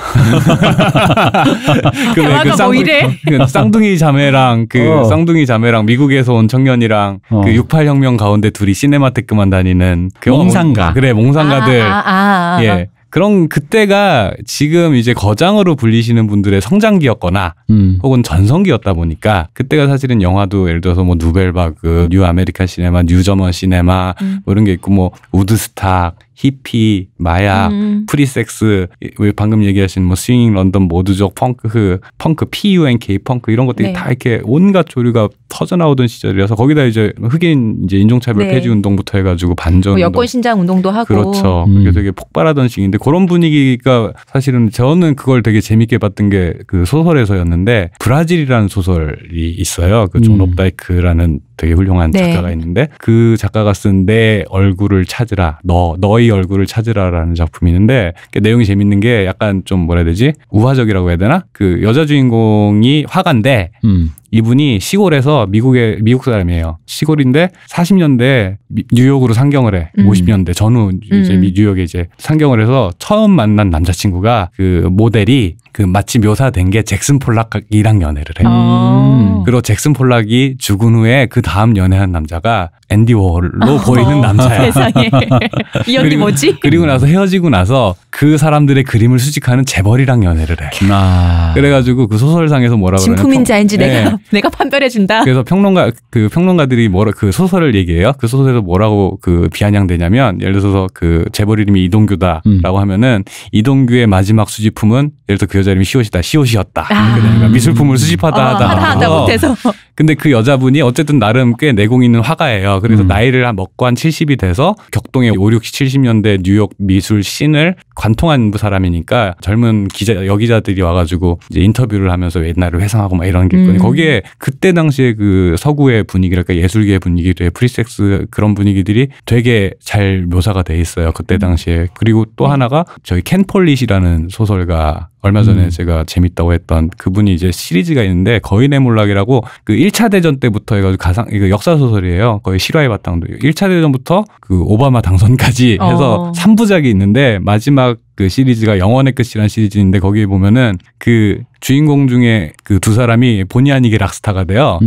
영화가 뭐 이래? 그 쌍둥이 자매랑 쌍둥이 자매랑 미국에서 온 청년이랑 그 68혁명 가운데 둘이 시네마테크만 다니는 그 몽상가. 그래 몽상가들. 예. 그런 그때가 지금 이제 거장으로 불리시는 분들의 성장기였거나 혹은 전성기였다 보니까 그때가 사실은 영화도 예를 들어서 뭐 누벨바그, 뉴 아메리칸 시네마, 뉴저먼 시네마 뭐 이런 게 있고 뭐 우드스탁, 히피, 마약, 프리섹스, 방금 얘기하신 뭐 스윙 런던 모드족 펑크, PUNK 펑크 이런 것들이 네. 다 이렇게 온갖 조류가 터져 나오던 시절이라서 거기다 이제 흑인 이제 인종차별 네. 폐지 운동부터 해가지고 반전 뭐 여권 신장 운동도 하고. 그렇죠. 그게 되게 폭발하던 시기인데 그런 분위기가 사실은 저는 그걸 되게 재밌게 봤던 게 그 소설에서였는데 브라질이라는 소설이 있어요. 그 존 업다이크라는 되게 훌륭한 네. 작가가 있는데 그 작가가 쓴 내 얼굴을 찾으라 너의 얼굴을 찾으라라는 작품이 있는데 내용이 재밌는 게 약간 좀 뭐라 해야 되지 우화적이라고 해야 되나 그 여자 주인공이 화가인데 이분이 시골에서 미국 사람이에요. 시골인데 40년대 뉴욕으로 상경을 해. 50년대 전후 이제 뉴욕에 이제 상경을 해서 처음 만난 남자친구가 그 모델이 그 마치 묘사된 게 잭슨 폴락이랑 연애를 해. 그리고 잭슨 폴락이 죽은 후에 그 다음 연애한 남자가 앤디 워홀로 보이는 남자야. 세상에. 이 연기 뭐지? 그리고 나서 헤어지고 나서 그 사람들의 그림을 수집하는 재벌이랑 연애를 해. 그래가지고 그 소설상에서 뭐라 그러냐. 진품인자인지 네. 내가 판별해준다. 그래서 평론가들이 그 소설을 얘기해요. 그 소설에서 뭐라고 그 비아냥되냐면 예를 들어서 그 재벌 이름이 이동규다라고 하면은 이동규의 마지막 수집품은 예를 들어 그 여자 이름이 시옷이었다. 그러니까 미술품을 수집하다 하다 못해서. 근데 그 여자분이 어쨌든 나름 꽤 내공 있는 화가예요. 그래서 나이를 먹고 한 70이 돼서 격동의 5, 60, 70년대 뉴욕 미술 씬을 관통한 사람이니까 젊은 여기자들이 와가지고 이제 인터뷰를 하면서 옛날을 회상하고 막 이런 게 있거든요. 거기에 그게 그때 당시에 그 서구의 분위기랄까 예술계의 분위기들, 프리섹스 그런 분위기들이 되게 잘 묘사가 돼 있어요. 그때 당시에. 그리고 또 하나가 저희 켄 폴릿이라는 소설가 얼마 전에 제가 재밌다고 했던 그분이 이제 시리즈가 있는데 거인의 몰락이라고 그 1차 대전 때부터 해가지고 이거 역사 소설이에요. 거의 실화의 바탕도 1차 대전부터 그 오바마 당선까지 해서 3부작이 있는데 마지막 그 시리즈가 영원의 끝이라는 시리즈인데 거기에 보면은 그 주인공 중에 그 두 사람이 본의 아니게 락스타가 돼요.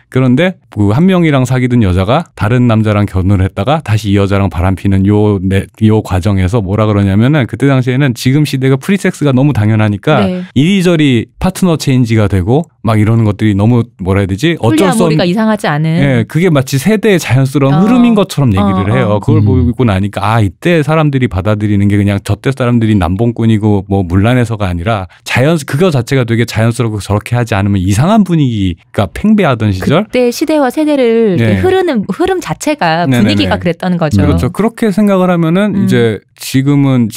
그런데 그 한 명이랑 사귀던 여자가 다른 남자랑 결혼을 했다가 다시 이 여자랑 바람피는 요 과정에서 뭐라 그러냐면은 그때 당시에는 지금 시대가 프리섹스가 너무 당연하니까 네. 이리저리 파트너 체인지가 되고 막 이러는 것들이 너무 뭐라 해야 되지? 어쩔 수 없는 이상하지 않은. 예, 그게 마치 세대의 자연스러운 흐름인 것처럼 얘기를 해요. 그걸 보고 나니까 이때 사람들이 받아들이는 게 그냥 저때 사람들이 남봉꾼이고 뭐 문란해서가 아니라 그거 자체가 되게 자연스럽고 저렇게 하지 않으면 이상한 분위기가 팽배하던 시절. 그때 시대와 세대를 네. 흐르는 흐름 자체가 분위기가 네네네. 그랬다는 거죠. 그렇죠. 그렇게 생각을 하면은 이제 지금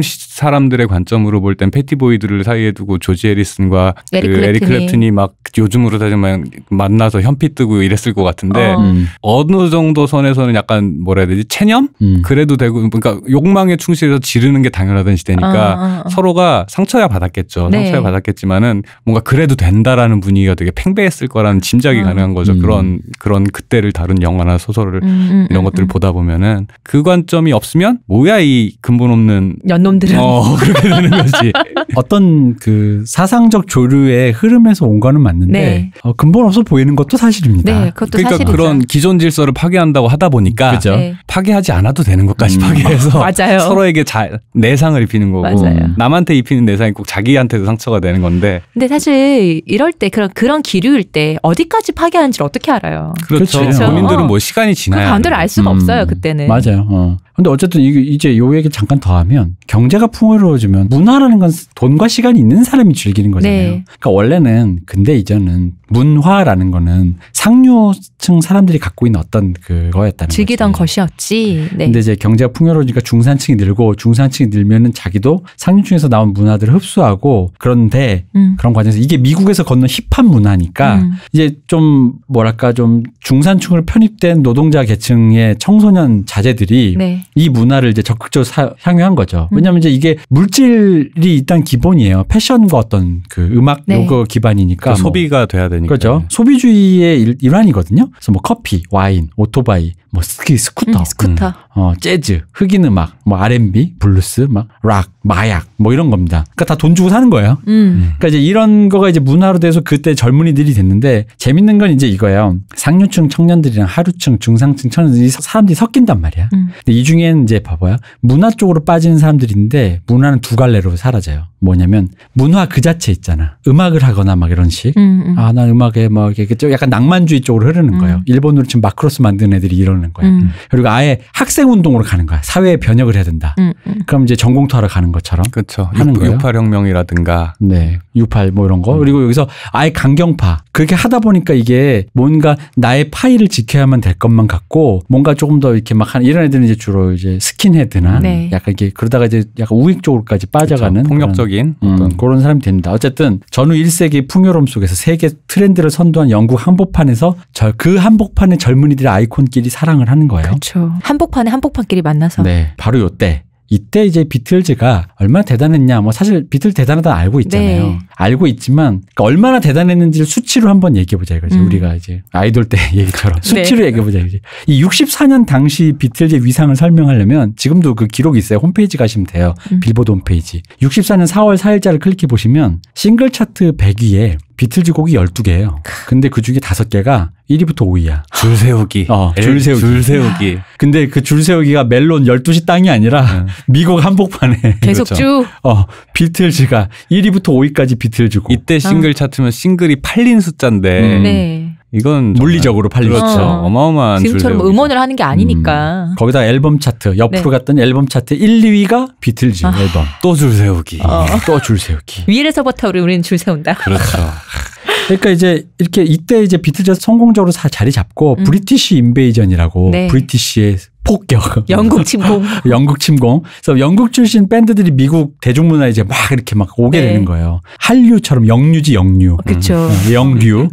사람들의 관점으로 볼 땐 패티보이드를 사이에 두고 조지 해리슨과 에릭 클랩튼이 막 요즘으로 따지면 만나서 현피 뜨고 이랬을 것 같은데 어느 정도 선에서는 약간 뭐라 해야 되지? 체념? 그래도 되고 그러니까 욕망에 충실해서 지르는 게 당연하던 시대니까 서로가 상처야 받았겠죠. 네. 상처야 받았겠지만은 뭔가 그래도 된다라는 분위기가 되게 팽배했을 거라는 짐작이 가능한 거죠. 그런 그때를 다룬 영화나 소설을 이런 것들을 보다 보면은 그 관점이 없으면 뭐야 이 근본 없는 연놈들은 그렇게 되는 거지. 어떤 그 사상적 조류의 흐름에서 온 거는 맞는데 네. 근본 없어 보이는 것도 사실입니다. 네, 그것도 그러니까 사실이죠. 그런 기존 질서를 파괴한다고 하다 보니까 그렇죠? 네. 파괴하지 않아도 되는 것까지 파괴해서 맞아요. 서로에게 내상을 입히는 거고 맞아요. 남한테 입히는 내상이 꼭 자기한테도 상처가 되는 건데. 근데 사실 이럴 때 그런 기류일 때 어디까지 파괴하는지를 어떻게 알아요? 그렇죠. 본인들은 뭐 시간이 지나야 그 반대로 알 수가 없어요. 그때는. 맞아요. 근데 어쨌든 이제 요 얘기 잠깐 더 하면 경제가 풍요로워지면 문화라는 건 돈과 시간이 있는 사람이 즐기는 거잖아요. 네. 그러니까 원래는 근대 이전은 문화라는 거는 상류층 사람들이 갖고 있는 어떤 그거였다는 거죠. 즐기던 것이었지. 네. 근데 이제 경제가 풍요로워지니까 중산층이 늘고 중산층이 늘면은 자기도 상류층에서 나온 문화들을 흡수하고 그런데 그런 과정에서 이게 미국에서 건넌 힙합 문화니까 이제 좀 뭐랄까 좀 중산층으로 편입된 노동자 계층의 청소년 자제들이 네. 이 문화를 이제 적극적으로 향유한 거죠. 왜냐하면 이제 이게 물질이 일단 기본이에요. 패션과 어떤 그 음악 네. 요거 기반이니까 소비가 돼야 되니까. 그렇죠. 소비주의의 일환이거든요. 그래서 뭐 커피, 와인, 오토바이, 뭐 스쿠터, 재즈, 흑인 음악, 뭐 R&B, 블루스, 막 락, 마약, 뭐 이런 겁니다. 그러니까 다 돈 주고 사는 거예요. 그러니까 이제 이런 거가 이제 문화로 돼서 그때 젊은이들이 됐는데 재밌는 건 이제 이거예요. 상류층 청년들이랑 하류층, 중상층 청년들이 사람들이 섞인단 말이야. 근데 이 중에는 이제 봐봐요. 문화 쪽으로 빠지는 사람들인데 문화는 두 갈래로 사라져요. 뭐냐면 문화 그 자체 있잖아. 음악을 하거나 막 이런 식. 난 음악에 막 이렇게 약간 낭만주의 쪽으로 흐르는 거예요. 일본으로 지금 마크로스 만드는 애들이 이러는 거야. 그리고 아예 학생 운동으로 가는 거야. 사회에 변혁을 해야 된다. 그럼 이제 전공투하러 가는 것처럼 그렇죠. 하는 거예요. 68 혁명이라든가. 네. 68 뭐 이런 거. 그리고 여기서 아예 강경파. 그렇게 하다 보니까 이게 뭔가 나의 파일을 지켜야만 될 것만 같고 뭔가 조금 더 이렇게 막 이런 애들은 이제 주로 이제 스킨헤드나 네. 약간 이게 그러다가 이제 약간 우익 쪽으로까지 빠져가는 그렇죠. 폭력적인 그런 사람이 됩니다. 어쨌든 전후 1세기 풍요로움 속에서 세계 트렌드를 선도한 영국 한복판에서 그 한복판의 젊은이들의 아이콘끼리 사랑을 하는 거예요. 그렇죠. 한복판끼리 만나서. 네, 바로 요때. 이때 이제 비틀즈가 얼마나 대단했냐, 뭐 사실 비틀즈 대단하다 알고 있잖아요. 네. 알고 있지만 그러니까 얼마나 대단했는지를 수치로 한번 얘기해보자 이거지. 우리가 이제 아이돌 때 얘기처럼 수치로 네. 얘기해보자 이거지. 이 64년 당시 비틀즈의 위상을 설명하려면 지금도 그 기록이 있어요. 홈페이지 가시면 돼요. 빌보드 홈페이지. 64년 4월 4일자를 클릭해 보시면 싱글 차트 100위에 비틀즈 곡이 12개예요. 근데 그 중에 5개가 1위부터 5위야. 줄 세우기. 줄 세우기. 줄 세우기. 근데 그 줄 세우기가 멜론 12시 땅이 아니라 미국 한복판에 계속 그렇죠. 쭉. 비틀즈가 1위부터 5위까지 비틀즈고. 이때 싱글 차트면 싱글이 팔린 숫자인데. 네. 이건 물리적으로 팔린 그렇죠. 어마어마한 지금처럼 뭐 음원을 하는 게 아니니까. 거기다 앨범 차트 옆으로 네. 갔던 앨범 차트 1, 2위가 비틀즈 앨범. 또 줄 세우기. 또 줄 세우기. 위에서부터 우리는 줄 세운다. 그렇죠. 그러니까 이제 이렇게 이때 이제 비틀즈가 성공적으로 자리 잡고 브리티시 인베이전이라고 네. 브리티시의 폭격. 영국 침공. 영국 침공. 그래서 영국 출신 밴드들이 미국 대중문화에 이제 막 이렇게 막 오게 되는 거예요. 한류처럼 영류지 영류. 그렇죠. 영류.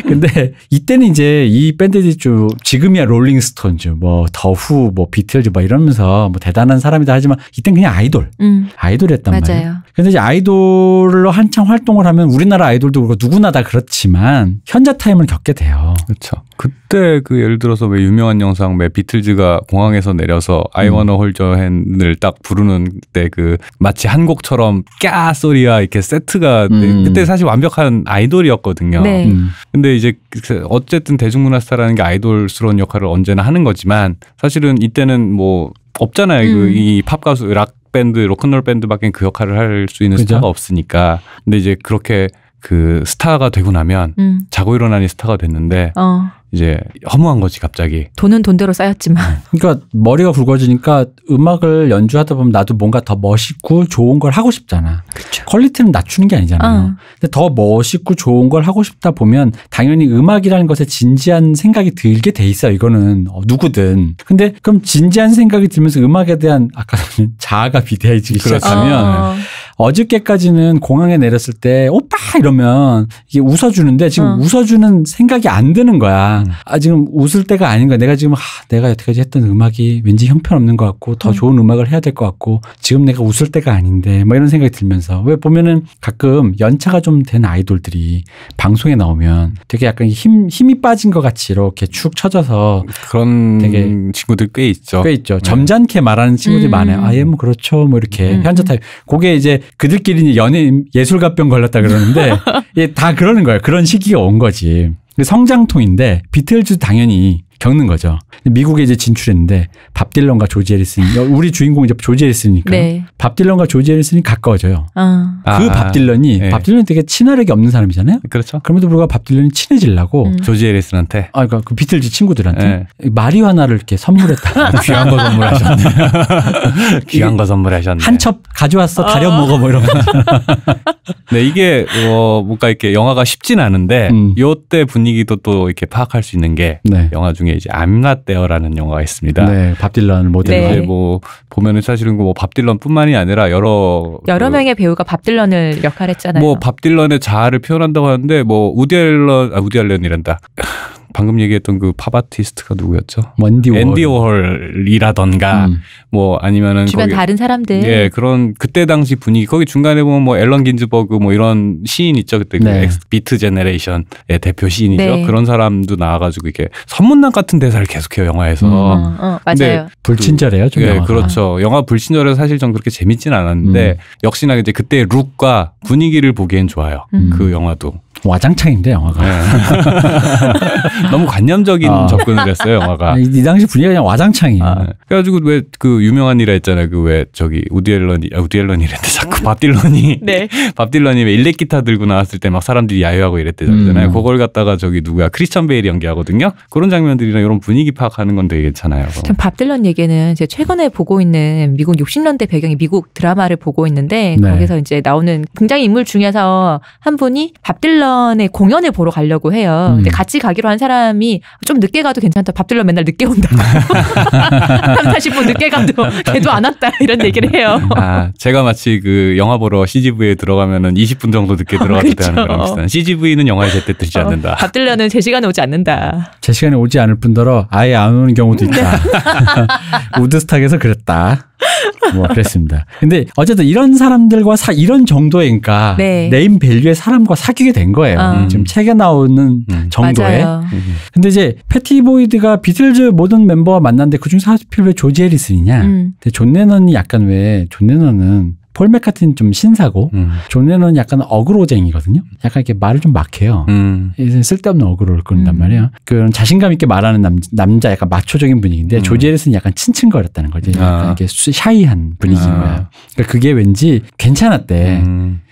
근데 이때는 이제 이 밴드들이 좀 지금이야 롤링스톤즈, 뭐 더후, 뭐 비틀즈 뭐 이러면서 뭐 대단한 사람이다 하지만 이때는 그냥 아이돌이었단 말이에요. 근데 이제 아이돌로 한창 활동을 하면 우리나라 아이돌도 그렇고 누구나 다 그렇지만 현자 타임을 겪게 돼요. 그렇죠. 그때 그 예를 들어서 왜 유명한 영상 왜 비틀즈가 공항에서 내려서 I wanna hold your hand을 딱 부르는 때 그 마치 한 곡처럼 까 소리야 이렇게 세트가 그때 사실 완벽한 아이돌이었거든요. 네. 근데 이제 어쨌든 대중문화 스타라는 게 아이돌스러운 역할을 언제나 하는 거지만 사실은 이때는 뭐 없잖아요. 이 팝 가수 락 밴드 로큰롤 밴드밖에 그 역할을 할 수 있는 스타가 없으니까. 근데 이제 그렇게 그 스타가 되고 나면 자고 일어나니 스타가 됐는데 이제 허무한 거지 갑자기. 돈은 돈대로 쌓였지만. 그러니까 머리가 굵어지니까 음악을 연주하다 보면 나도 뭔가 더 멋있고 좋은 걸 하고 싶잖아. 그쵸. 퀄리티는 낮추는 게 아니잖아요. 근데 더 멋있고 좋은 걸 하고 싶다 보면 당연히 음악이라는 것에 진지한 생각이 들게 돼 있어요. 이거는 누구든. 근데 그럼 진지한 생각이 들면서 음악에 대한 아까 자아가 비대해지기 시작하면 어저께까지는 공항에 내렸을 때 오빠 이러면 이게 웃어주는데 지금 웃어주는 생각이 안 드는 거야. 지금 웃을 때가 아닌 거야. 내가 지금 내가 여태까지 했던 음악이 왠지 형편없는 것 같고 더 좋은 음악을 해야 될 것 같고 지금 내가 웃을 때가 아닌데 뭐 이런 생각이 들면서 왜 보면은 가끔 연차가 좀 된 아이돌들이 방송에 나오면 되게 약간 힘이 빠진 것 같이 이렇게 축 처져서 그런 되게 친구들 꽤 있죠. 꽤 있죠. 점잖게 말하는 친구들이 많아요. 예, 뭐 그렇죠. 뭐 이렇게 현자 타입. 그게 이제 그들끼리 연예인 예술가병 걸렸다 그러는데 다 그러는 거예요. 그런 시기가 온 거지. 성장통인데 비틀즈 당연히 겪는 거죠. 미국에 이제 진출했는데 밥 딜런과 조지 해리슨, 우리 주인공 이제 조지 해리슨이니까 네. 밥 딜런과 조지 해리슨이 가까워져요. 그 밥 딜런이 네. 밥 딜런이 되게 친화력이 없는 사람이잖아요. 그렇죠. 그럼에도 불구하고 밥 딜런이 친해지려고 조지 해리슨한테, 그러니까 그 비틀즈 친구들한테 마리화나를 이렇게 선물했다. 귀한 거 선물하셨네. 귀한 거 선물하셨네. 한 첩 가져왔어. 다려 먹어 뭐 이런 거. 네, 이게 뭔가 이렇게 영화가 쉽진 않은데 요때 분위기도 또 이렇게 파악할 수 있는 게 영화 중에 이제 I'm Not There라는 영화가 있습니다. 네, 밥 딜런 모델로. 네. 뭐 보면은 사실은 뭐 밥 딜런뿐만이 아니라 여러 명의 배우가 밥 딜런을 역할했잖아요. 뭐 밥 딜런의 자아를 표현한다고 하는데 뭐 우디 앨런이란다. 방금 얘기했던 그 팝 아티스트가 누구였죠? 앤디 워홀이라던가 뭐 아니면은 주변 거기, 다른 사람들. 예, 그런 그때 당시 분위기 거기 중간에 보면 뭐 앨런 긴즈버그 뭐 이런 시인 있죠. 그때 그 비트 제네레이션의 대표 시인이죠. 네. 그런 사람도 나와가지고 이렇게 선문답 같은 대사를 계속해요 영화에서. 맞아요. 불친절해요, 좀. 예, 그렇죠. 영화 불친절해서 사실 전 그렇게 재밌진 않았는데 역시나 이제 그때의 룩과 분위기를 보기엔 좋아요. 그 영화도. 와장창인데 영화가. 네. 너무 관념적인 접근을 했어요 영화가. 이 당시 분위기가 그냥 와장창이에요. 그래가지고 왜 그 유명한 일화 했잖아요. 그 왜 저기 우디 앨런이랬는데 자꾸 밥 딜런이 네. 밥 딜런이 왜 일렉 기타 들고 나왔을 때 막 사람들이 야유하고 이랬대잖아요. 그걸 갖다가 저기 누구야 크리스천 베일이 연기하거든요. 그런 장면들이나 이런 분위기 파악하는 건 되게 괜찮아요. 참 밥 딜런 얘기는 제가 최근에 보고 있는 미국 60년대 배경의 미국 드라마를 보고 있는데 거기서 이제 나오는 굉장히 인물 중에서 한 분이 밥 딜런의 공연을 보러 가려고 해요. 근데 같이 가기로 한 사람이 좀 늦게 가도 괜찮다. 밥 딜런 맨날 늦게 온다. 30분 늦게 가도 걔도 안 왔다. 이런 얘기를 해요. 제가 마치 그 영화 보러 CGV에 들어가면은 20분 정도 늦게 들어가도 되는 거랑 비슷한. CGV는 영화에 제때 들지 않는다. 밥 딜런은 제 시간에 오지 않는다. 제 시간에 오지 않을 뿐더러 아예 안 오는 경우도 있다. 우드스탁에서 그랬다. 뭐 그랬습니다. 근데 어쨌든 이런 사람들과 이런 정도의 그러니까 네임 밸류의 사람과 사귀게 된 거예요. 지금 책에 나오는 정도에. 맞아요. 근데 이제 패티 보이드가 비틀즈 모든 멤버와 만났는데 그중에서 하필 왜 조지 해리슨이냐. 근데 존 레넌이 약간 존 레넌은 폴 맥카트니는 좀 신사고 존 레넌은 약간 어그로쟁이거든요. 약간 이렇게 말을 좀 막해요. 쓸데없는 어그로를 끄는단 말이에요. 그런 자신감 있게 말하는 남자 약간 마초적인 분위기인데 조지 해리슨이 약간 츤츤거렸다는 거지. 약간 이렇게 샤이한 분위기인 거야. 그러니까 그게 왠지 괜찮았대.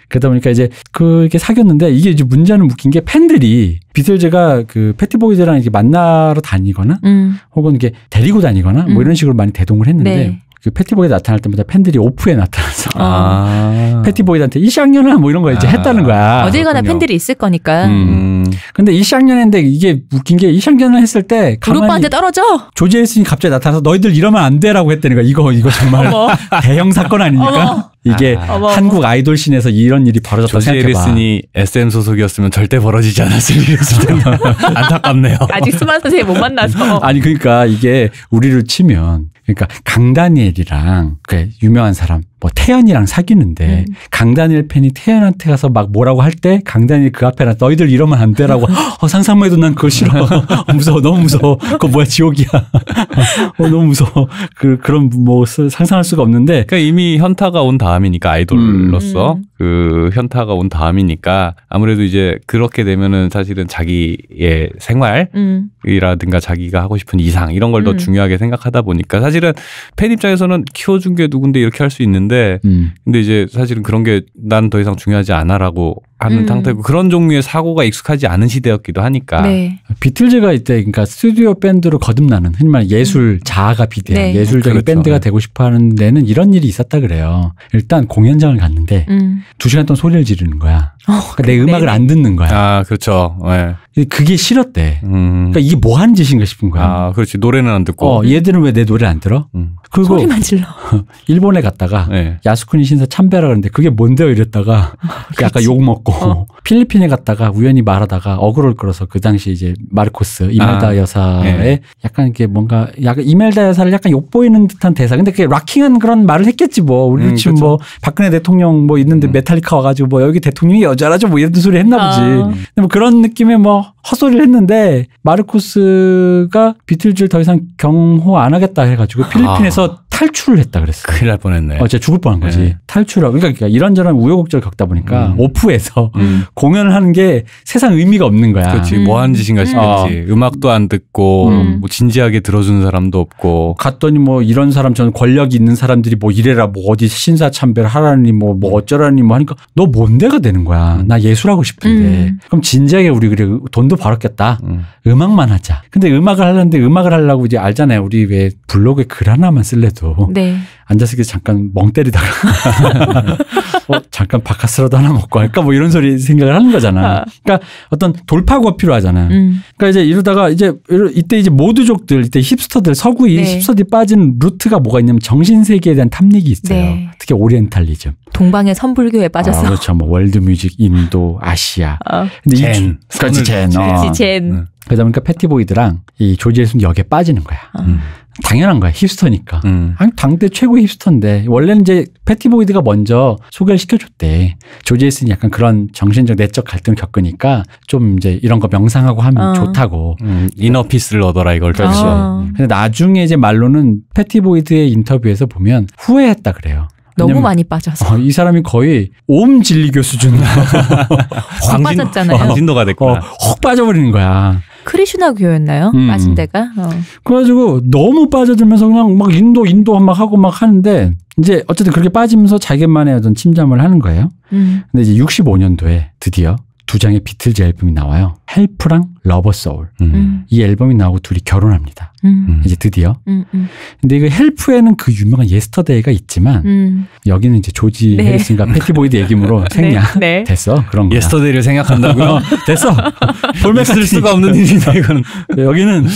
그러다 보니까 이제 그게 사귀었는데 이게 이제 문제는 웃긴 게 팬들이 비틀즈가 그 패티 보이즈랑 이렇게 만나러 다니거나 혹은 이렇게 데리고 다니거나 뭐 이런 식으로 많이 대동을 했는데 그 패티보이 나타날 때마다 팬들이 오프에 나타나서 패티보이한테 이샹년아 뭐 이런 거 이제 했다는 거야. 어딜 가나 팬들이 있을 거니까. 근데 이샹년인데 이게 웃긴 게 이샹년을 했을 때 우리 오빠한테 떨어져. 조지 해리슨이 갑자기 나타나서 너희들 이러면 안 돼라고 했다는 거야. 이거 정말 대형 사건 아닙니까? 이게 한국 아이돌 씬에서 이런 일이 벌어졌다고 생각해봐. 조지 해리슨이 SM 소속이었으면 절대 벌어지지 않았을 일이었을 텐데 안타깝네요. 아직 수만 선생님 못 만나서. 아니 그러니까 이게 우리를 치면 그러니까 강다니엘이랑 그 유명한 사람 뭐 태연이랑 사귀는데 강다니엘 팬이 태연한테 가서 막 뭐라고 할 때 강다니엘 그 앞에 나 너희들 이러면 안 돼라고 상상만 해도 난 그거 싫어. 무서워. 너무 무서워. 그거 뭐야 지옥이야. 너무 무서워. 그런 뭐 상상할 수가 없는데 그러니까 이미 현타가 온 다음이니까 아이돌로서 그 현타가 온 다음이니까 아무래도 이제 그렇게 되면은 사실은 자기의 생활이라든가 자기가 하고 싶은 이상 이런 걸 더 중요하게 생각하다 보니까 사실은 팬 입장에서는 키워준 게 누군데 이렇게 할 수 있는데 근데 이제 사실은 그런 게 난 더 이상 중요하지 않아라고 하는 상태고 그런 종류의 사고가 익숙하지 않은 시대였기도 하니까. 네. 비틀즈가 이때 그러니까 스튜디오 밴드로 거듭나는 흔히 말하는 예술 자아가 비대한 네. 예술적인 그렇죠. 밴드가 되고 싶어하는 데는 이런 일이 있었다 그래요. 일단 공연장을 갔는데 2시간 동안 소리를 지르는 거야. 그러니까 내 음악을 안 듣는 거야. 아 그렇죠. 네. 그게 싫었대. 그러니까 이게 뭐 하는 짓인가 싶은 거야. 아 그렇지. 노래는 안 듣고. 얘들은 왜 내 노래 안 들어? 그리고 소리만 질러. 일본에 갔다가 네. 야스쿠니 신사 참배라 그러는데 그게 뭔데요 이랬다가 약간 욕 먹고 필리핀에 갔다가 우연히 말하다가 어그로를 끌어서 그 당시 이제 마르코스 이멜다 여사의 네. 약간 이게 뭔가 약간 이멜다 여사를 약간 욕보이는 듯한 대사. 근데 그게 락킹한 그런 말을 했겠지 뭐. 우리 지금 그렇죠. 뭐 박근혜 대통령 뭐 있는데 메탈리카 와가지고 뭐 여기 대통령이 여자라죠 뭐 이런 소리 했나 보지. 근데 뭐 그런 느낌의 뭐 헛소리를 했는데 마르코스가 비틀즈를 더 이상 경호 안 하겠다 해가지고 필리핀에서 탈출을 했다 그랬어. 큰일 날 뻔했네. 진짜 죽을 뻔한 거지. 네. 탈출하고. 그러니까 이런저런 우여곡절을 겪다 보니까 오프에서 공연을 하는 게 세상 의미가 없는 거야. 그렇지. 뭐 하는 짓인가 싶겠지. 음악도 안 듣고 뭐 진지하게 들어주는 사람도 없고. 갔더니 뭐 이런 사람 저는 권력이 있는 사람들이 뭐 이래라 뭐 어디 신사참배를 하라니 뭐 어쩌라니 뭐 하니까 너 뭔데가 되는 거야. 나 예술하고 싶은데. 그럼 진지하게 우리 그래 돈도 벌었겠다. 음악만 하자. 근데 음악을 하려는데 음악을 하려고 이제 알잖아요. 우리 왜 블로그에 글 하나만 쓸래도 네. 앉아서 잠깐 멍 때리다가 잠깐 바카스라도 하나 먹고 할까 뭐 이런 소리 생각을 하는 거잖아. 그러니까 어떤 돌파구가 필요하잖아. 그러니까 이제 이러다가 이때 이제 모두족들 이때 힙스터들 서구의 네. 힙스터들이 빠진 루트가 뭐가 있냐면 정신세계에 대한 탐닉이 있어요. 네. 특히 오리엔탈리즘. 동방의 선불교에 빠졌어. 그렇죠. 뭐 월드뮤직, 인도, 아시아. 근데 젠. 그렇지 젠. 그렇지 젠. 그러다 보니까 패티보이드랑 이 조지 해리슨 여기에 빠지는 거야. 당연한 거야. 힙스터니까. 당대 최고의 힙스터인데 원래는 이제 패티보이드가 먼저 소개를 시켜줬대. 조지 해리슨이 약간 그런 정신적 내적 갈등을 겪으니까 좀 이제 이런 거 명상하고 하면 좋다고. 이너피스를 얻어라 이걸. 그렇죠. 근데 나중에 이제 말로는 패티보이드의 인터뷰에서 보면 후회했다 그래요. 너무 많이 빠져서. 이 사람이 거의 옴 진리교 수준으로 확 빠졌잖아요. 광진도가 됐구나. 확 빠져버리는 거야. 크리슈나 교였나요? 빠진 데가? 그래가지고 너무 빠져들면서 그냥 막 인도 막 하고 막 하는데 이제 어쨌든 그렇게 빠지면서 자기만의 어떤 침잠을 하는 거예요. 근데 이제 65년도에 드디어 두 장의 비틀즈 앨범이 나와요. 헬프랑 러버 소울. 이 앨범이 나오고 둘이 결혼합니다. 이제 드디어. 근데 이거 헬프에는 그 유명한 예스터데이가 있지만 여기는 이제 조지 네. 해리슨과 패티보이드 얘기므로 생략. 네. 됐어. 그런 거야. 예스터데이를 생각한다고요? 됐어. 있을 수가 없는 일인데 이거는. 여기는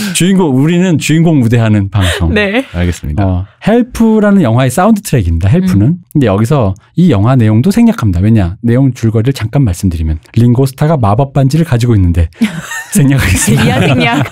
우리는 주인공 무대하는 방송. 네. 알겠습니다. 헬프라는 영화의 사운드 트랙입니다. 헬프는. 근데 여기서 이 영화 내용도 생략합니다. 왜냐? 내용 줄거리를 잠깐 말씀드리면 링고스타가 마법 반지를 가지고 있는데 생략하겠습니다. 생략.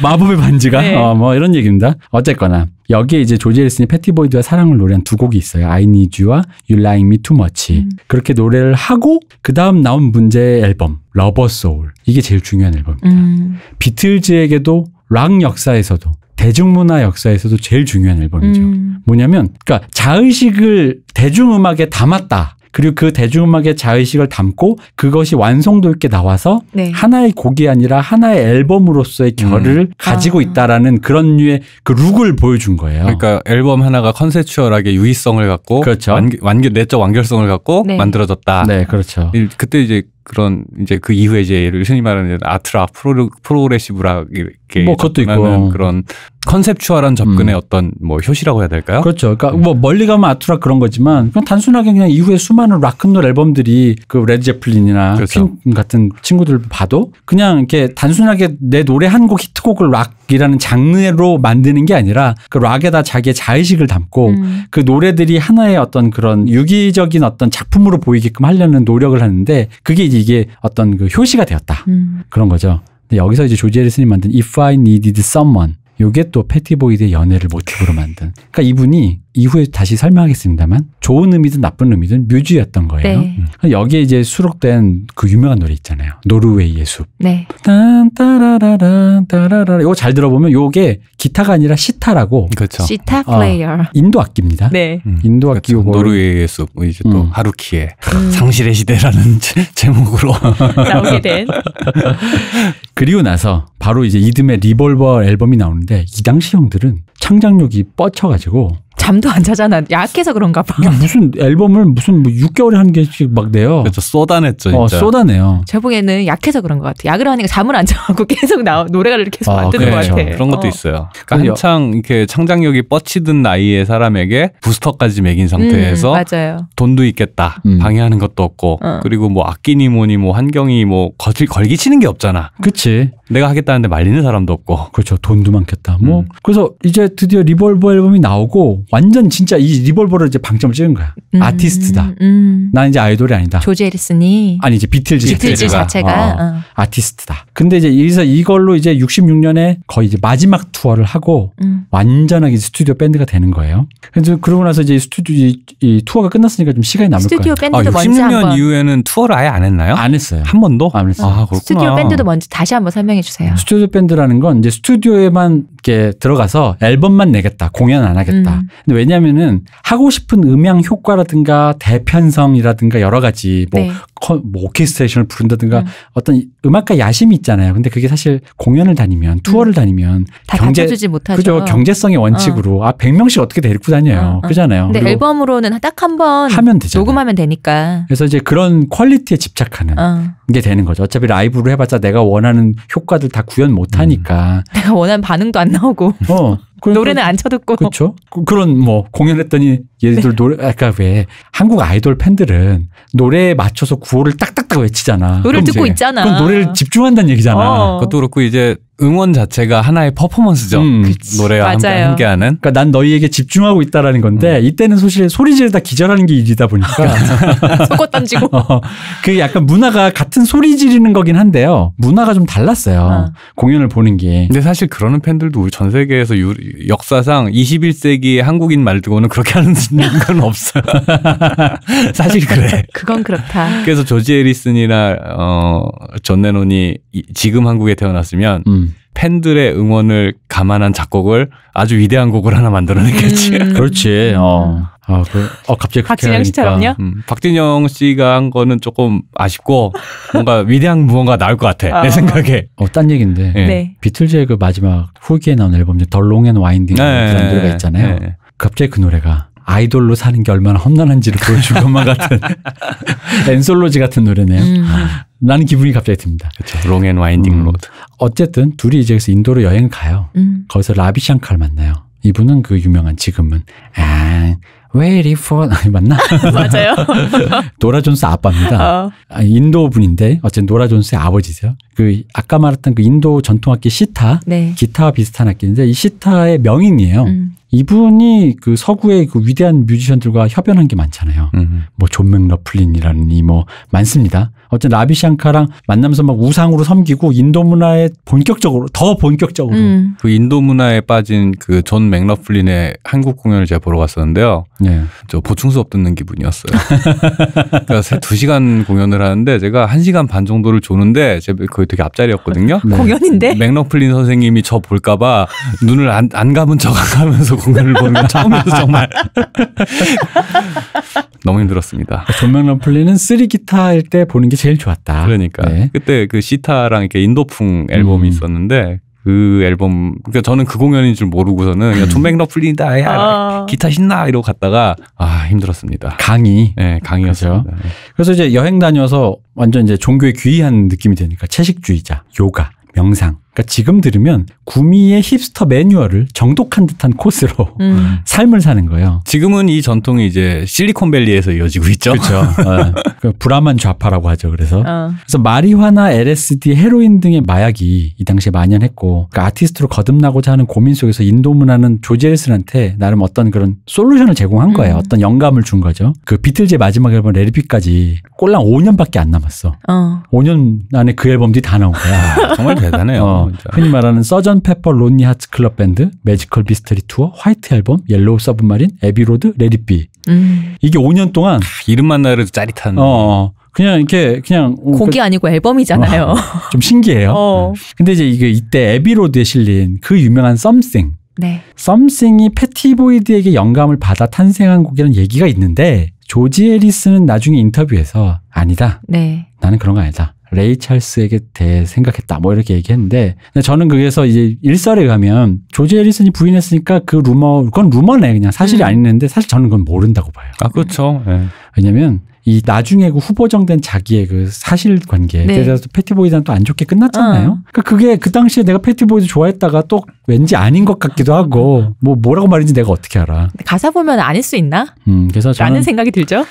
마법의 반지가 네. 뭐 이런 얘기입니다. 어쨌거나 여기에 이제 조지 해리슨이 패티보이드와 사랑을 노래한 두 곡이 있어요. I Need You와 You Like Me Too Much. 그렇게 노래를 하고 그 다음 나온 문제의 앨범 러버 소울. 이게 제일 중요한 앨범입니다. 비틀즈에게도 락 역사에서도 대중문화 역사에서도 제일 중요한 앨범이죠. 뭐냐면 그러니까 자의식을 대중음악에 담았다. 그리고 그 대중음악의 자의식을 담고 그것이 완성도 있게 나와서 네. 하나의 곡이 아니라 하나의 앨범으로서의 결을 가지고 있다라는 그런 류의 그 룩을 보여준 거예요. 그러니까 앨범 하나가 컨셉추얼하게 유의성을 갖고 그렇죠. 내적 완결성을 갖고 네. 만들어졌다. 네, 그렇죠. 그때 이제 그런 이제 그 이후에 이제 흔히 말하는 아트락 프로그레시브락 이렇게 뭐 그것도 있고 그런 컨셉추얼한 접근의 어떤 뭐 효시라고 해야 될까요? 그렇죠. 그러니까 뭐 멀리 가면 아트락 그런 거지만 그냥 단순하게 그냥 이후에 수많은 락큰롤 앨범들이 그 레드 제플린이나 그렇죠. 퀸 같은 친구들 봐도 그냥 이렇게 단순하게 내 노래 한 곡 히트곡을 락이라는 장르로 만드는 게 아니라 그 락에다 자기의 자의식을 담고 그 노래들이 하나의 어떤 그런 유기적인 어떤 작품으로 보이게끔 하려는 노력을 하는데 그게 이게 어떤 그 효시가 되었다. 그런 거죠. 근데 여기서 이제 조지 해리슨이 만든 If I Needed Someone 요게 또 패티 보이드의 연애를 모티브로 만든. 그러니까 이분이 이후에 다시 설명하겠습니다만 좋은 의미든 나쁜 의미든 뮤즈였던 거예요. 네. 여기에 이제 수록된 그 유명한 노래 있잖아요. 노르웨이의 숲. 네. 딴따라라란 따라라라. 이거 잘 들어보면 요게 기타가 아니라 시타라고. 그렇죠. 시타 플레이어. 인도 악기입니다. 네. 인도 악기고 노르웨이의 숲 이제 또 하루키의 상실의 시대라는 제목으로 나오게 된. 그리고 나서 바로 이제 이듬해 리볼버 앨범이 나오는데 이 당시 형들은 창작력이 뻗쳐가지고 잠도 안 자잖아. 약해서 그런가 봐. 무슨 앨범을 무슨 뭐 6개월에 한 개씩 막 내요. 그렇죠. 쏟아냈죠. 진짜. 쏟아내요. 제 보기에는 약해서 그런 것 같아. 약을 하니까 잠을 안 자고 계속 노래가를 계속 만드는 그렇죠. 것 같아. 그런 것도 있어요. 그러니까 한창 이렇게 창작력이 뻗치던 나이의 사람에게 부스터까지 매긴 상태에서 맞아요. 돈도 있겠다. 방해하는 것도 없고 그리고 뭐 악기니 뭐니 뭐 환경이 뭐 걸기치는 게 없잖아. 그치. 내가 하겠다는데 말리는 사람도 없고. 그렇죠. 돈도 많겠다. 뭐 그래서 이제 드디어 리볼버 앨범이 나오고 완전 진짜 이 리볼버를 이제 방점을 찍은 거야. 아티스트다. 난 이제 아이돌이 아니다. 조지 해리슨이 아니 이제 비틀즈 자체가 아티스트다. 근데 이제 여기서 이걸로 이제 66년에 거의 이제 마지막 투어를 하고 완전하게 스튜디오 밴드가 되는 거예요. 그래서 그러고 나서 이제 이 투어가 끝났으니까 좀 시간이 남을 거예요. 스튜디오 밴드도 먼저 66년 이후에는 투어를 아예 안 했나요? 안 했어요. 한 번도? 안 했어요. 아, 그렇구나. 스튜디오 밴드도 먼저 다시 한번 설명해 주세요. 스튜디오 밴드라는 건 이제 스튜디오에만 이렇게 들어가서 앨범만 내겠다. 공연 안 하겠다. 근데 왜냐면은 하고 싶은 음향 효과라든가 대편성이라든가 여러 가지 뭐 오케스트레이션을 부른다든가 어떤 음악가 야심이 있잖아요. 근데 그게 사실 공연을 다니면 투어를 다니면 다 갖춰주지 못하죠. 그죠. 경제성의 원칙으로 100명씩 어떻게 데리고 다녀요. 그잖아요. 근데 앨범으로는 딱 한 번 하면 되잖아요. 녹음하면 되니까. 그래서 이제 그런 퀄리티에 집착하는 게 되는 거죠. 어차피 라이브로 해봤자 내가 원하는 효과들 다 구현 못하니까. 내가 원하는 반응도 안 나오고. 노래는 안 쳐듣고. 그렇죠. 그런 뭐 공연했더니 얘들 노래 아까 왜 한국 아이돌 팬들은 노래에 맞춰서 구호를 딱딱딱 외치잖아. 노래를 듣고 있잖아. 그건 노래를 집중한다는 얘기잖아. 그것도 그렇고 이제 응원 자체가 하나의 퍼포먼스죠. 노래와 함께하는. 그러니까 난 너희에게 집중하고 있다라는 건데 이때는 사실 소리 지르다 기절하는 게 일이다 보니까 속옷 던지고. 그게 약간 문화가 같은 소리 지르는 거긴 한데요. 문화가 좀 달랐어요. 공연을 보는 게. 근데 사실 그러는 팬들도 우리 전 세계에서 역사상 21세기의 한국인 말고는 그렇게 하는 건 없어요. 사실 그래. 그건 그렇다. 그래서 조지 해리슨이나 존 레논이 지금 한국에 태어났으면 팬들의 응원을 감안한 작곡을 아주 위대한 곡을 하나 만들어냈겠지. 그렇지. 갑자기 박진영 씨처럼요? 박진영 씨가 한 거는 조금 아쉽고 뭔가 위대한 무언가 나올 것 같아. 내 생각에. 딴 얘기인데. 네. 비틀즈의 그 마지막 후기에 나온 앨범 더 롱 앤 와인딩이라는 노래가 있잖아요. 갑자기 그 노래가 아이돌로 사는 게 얼마나 험난한지를 보여준 것만 같은 엔솔로지 같은 노래네요. 나는 기분이 갑자기 듭니다. 그렇죠. 롱 앤 와인딩 로드. 어쨌든 둘이 이제 그래서 인도로 여행을 가요. 거기서 라비 샹카를 만나요. 이분은 그 유명한 지금은 Waiting for 맞나? 맞아요. 노라 존스 아빠입니다. 인도 분인데 어쨌든 노라 존스의 아버지세요. 그 아까 말했던 그 인도 전통악기 시타, 네. 기타와 비슷한 악기인데 이 시타의 명인이에요. 이분이 그 서구의 그 위대한 뮤지션들과 협연한 게 많잖아요. 뭐 존 맥러플린이라는 뭐 많습니다. 어쨌든 라비 샹카랑 만나면서 막 우상으로 섬기고 인도 문화에 더 본격적으로 그 인도 문화에 빠진 그 존 맥러플린의 한국 공연을 제가 보러 갔었는데요. 네. 저 보충 수업 듣는 기분이었어요. 그러니까 2시간 공연을 하는데 제가 1시간 반 정도를 조는데 제가 거의 되게 앞자리였거든요. 네. 공연인데? 맥러플린 선생님이 저 볼까봐 눈을 안 감은 척 하면서 공연을 보는 건 처음이어서 정말 너무 힘들었습니다. 존 맥러플린은 3기타일 때 보는 게 제일 좋았다. 그러니까 네. 그때 그 시타랑 이렇게 인도풍 앨범이 있었는데 그 앨범, 그러니까 저는 그 공연인 줄 모르고서는 그냥 존 맥러플린이다, 야, 기타 신나 이러고 갔다가 힘들었습니다. 강의. 네, 강의였죠. 그렇죠. 그래서 이제 여행 다녀서 완전 이제 종교에 귀의한 느낌이 되니까 채식주의자, 요가, 명상. 그러니까 지금 들으면 구미의 힙스터 매뉴얼을 정독한 듯한 코스로 삶을 사는 거예요. 지금은 이 전통이 이제 실리콘밸리에서 이어지고 있죠. 그렇죠. 그 브라만 좌파라고 하죠. 그래서 마리화나 LSD, 헤로인 등의 마약이 이 당시에 만연했고 그러니까 아티스트로 거듭나고자 하는 고민 속에서 인도 문화는 조지 해리슨한테 나름 어떤 그런 솔루션을 제공한 거예요. 어떤 영감을 준 거죠. 그 비틀즈의 마지막 앨범 레리피까지 꼴랑 5년밖에 안 남았어. 5년 안에 그 앨범들이 다 나온 거야. 정말 대단해요. 흔히 말하는 서전 페퍼 론리 하츠 클럽 밴드, 매지컬 미스터리 투어, 화이트 앨범, 옐로우 서브마린, 에비로드, 레디비. 이게 5년 동안 이름만 나라도 짜릿한. 그냥 이렇게 그냥 곡이 아니고 앨범이잖아요. 좀 신기해요. 근데 이제 이때 에비로드에 실린 그 유명한 Something. 네. Something이 패티 보이드에게 영감을 받아 탄생한 곡이라는 얘기가 있는데 조지 해리스는 나중에 인터뷰에서 아니다. 네. 나는 그런 거 아니다. 레이 찰스에게 대해 생각했다. 뭐 이렇게 얘기했는데 저는 거기에서 이제 일설에 가면 조지 해리슨이 부인했으니까 그 그건 루머네. 그냥 사실이 아닌데 사실 저는 그건 모른다고 봐요. 아, 그렇죠. 네. 왜냐면 이 나중에 그 후보정된 자기의 그 사실관계 네. 그래서 패티보이드는 또 안 좋게 끝났잖아요. 그러니까 그게 그 당시에 내가 패티보이드 좋아했다가 또 왠지 아닌 것 같기도 하고 뭐라고 말인지 내가 어떻게 알아. 가사 보면 아닐 수 있나? 그래서 저는 라는 생각이 들죠.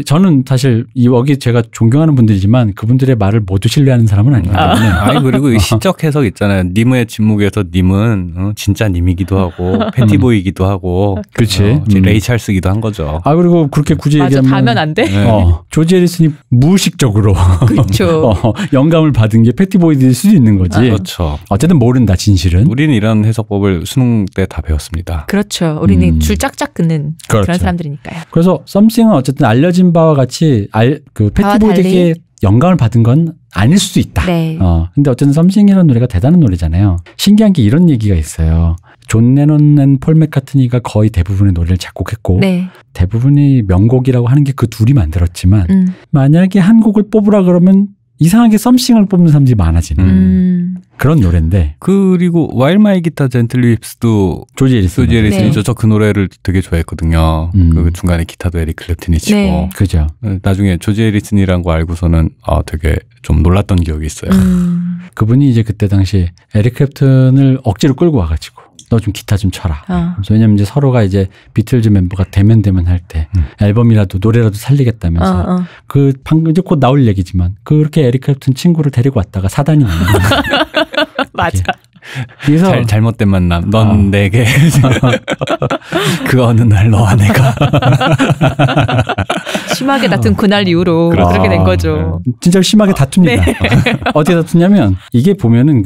저는 사실 여기 제가 존경하는 분들이지만 그분들의 말을 모두 신뢰하는 사람은 아니기 때문에. 그리고 시적 해석 있잖아요. 님의 침묵에서 님은 진짜 님이기도 하고 패티보이기도 하고. 그렇지. 레이 찰스기도 한 거죠. 그리고 그렇게 굳이 얘기하면 가면 안 돼? 네. 조지 해리슨이 무의식적으로 그렇죠. 영감을 받은 게 패티보이드일 수도 있는 거지. 그렇죠. 어쨌든 모른다 진실은. 우리는 이런 해석법을 수능 때 다 배웠습니다. 그렇죠. 우리는 줄 쫙쫙 끊는 그렇죠. 그런 사람들이니까요. 그래서 Something은 어쨌든 알려진 바와 같이 그 패티보이드에게 영감을 받은 건 아닐 수도 있다. 네. 근데 어쨌든 Something이라는 노래가 대단한 노래잖아요. 신기한 게 이런 얘기가 있어요. 존 레논, 폴 맥카트니가 거의 대부분의 노래를 작곡했고 네. 대부분이 명곡이라고 하는 게 그 둘이 만들었지만 만약에 한 곡을 뽑으라 그러면 이상하게 Something을 뽑는 사람들이 많아지는 그런 노래인데. 그리고 While My Guitar Gently Weeps도 조지 해리슨이죠. 네. 저 그 노래를 되게 좋아했거든요. 그 중간에 기타도 에릭 클랩튼이 치고. 네. 그죠. 나중에 조지 해리슨이란 거 알고서는 되게 좀 놀랐던 기억이 있어요. 그분이 이제 그때 당시 에릭 클랩튼을 억지로 끌고 와가지고 너 좀 기타 좀 쳐라. 왜냐면 이제 서로가 이제 비틀즈 멤버가 대면 할 때 앨범이라도 노래라도 살리겠다면서 그 방금 이제 곧 나올 얘기지만 그렇게 에릭 클랩튼 친구를 데리고 왔다가 사단이 나는 맞아. 그래서 잘못된 만남. 넌 내게 그 어느 날 너와 내가 심하게 다툰 그날 이후로 그렇게 된 거죠. 진짜 심하게 다툽니다. 네. 어떻게 다투냐면 이게 보면은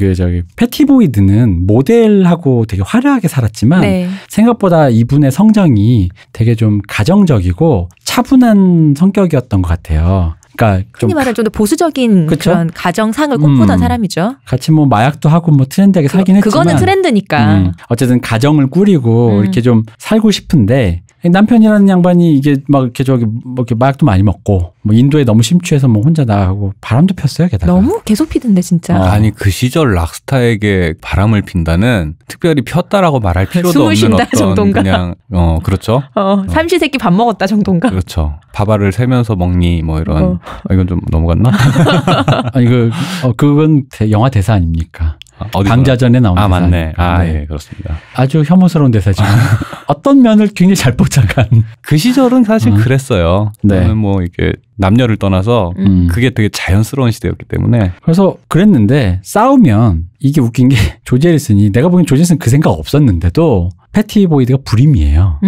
패티보이드는 모델하고 되게 화려하게 살았지만 네. 생각보다 이분의 성정이 되게 좀 가정적이고 차분한 성격이었던 것 같아요. 그러니까 흔히 말하는 좀 더 보수적인 그쵸? 그런 가정상을 꿈꾸던 사람이죠. 같이 뭐 마약도 하고 뭐 트렌디하게 살긴 했지만 그거는 트렌드니까. 어쨌든 가정을 꾸리고 이렇게 좀 살고 싶은데 남편이라는 양반이 이게 막 이렇게 뭐 이렇게 마약도 많이 먹고 뭐 인도에 너무 심취해서 뭐 혼자 나가고 바람도 폈어요, 게다가. 너무 계속 피던데 진짜. 아니 그 시절 락스타에게 바람을 핀다는 특별히 폈다라고 말할 필요도 숨을 없는 쉰다 어떤 정도인가? 그냥 그렇죠. 삼시세끼 밥 먹었다 정도인가? 그렇죠. 밥알을 세면서 먹니 뭐 이런. 이건 좀 넘어갔나? 아니 그건 영화 대사 아닙니까? 방자전에 나온 대사. 맞네. 네. 예, 그렇습니다. 아주 혐오스러운 대사지만 어떤 면을 굉장히 잘 포착한. 그 시절은 사실 그랬어요. 네. 저는 뭐 이게 남녀를 떠나서 그게 되게 자연스러운 시대였기 때문에. 그래서 그랬는데 싸우면 이게 웃긴 게 조지 해리슨이 내가 보기엔 조지 해리슨 그 생각 없었는데도 패티 보이드가 불임이에요.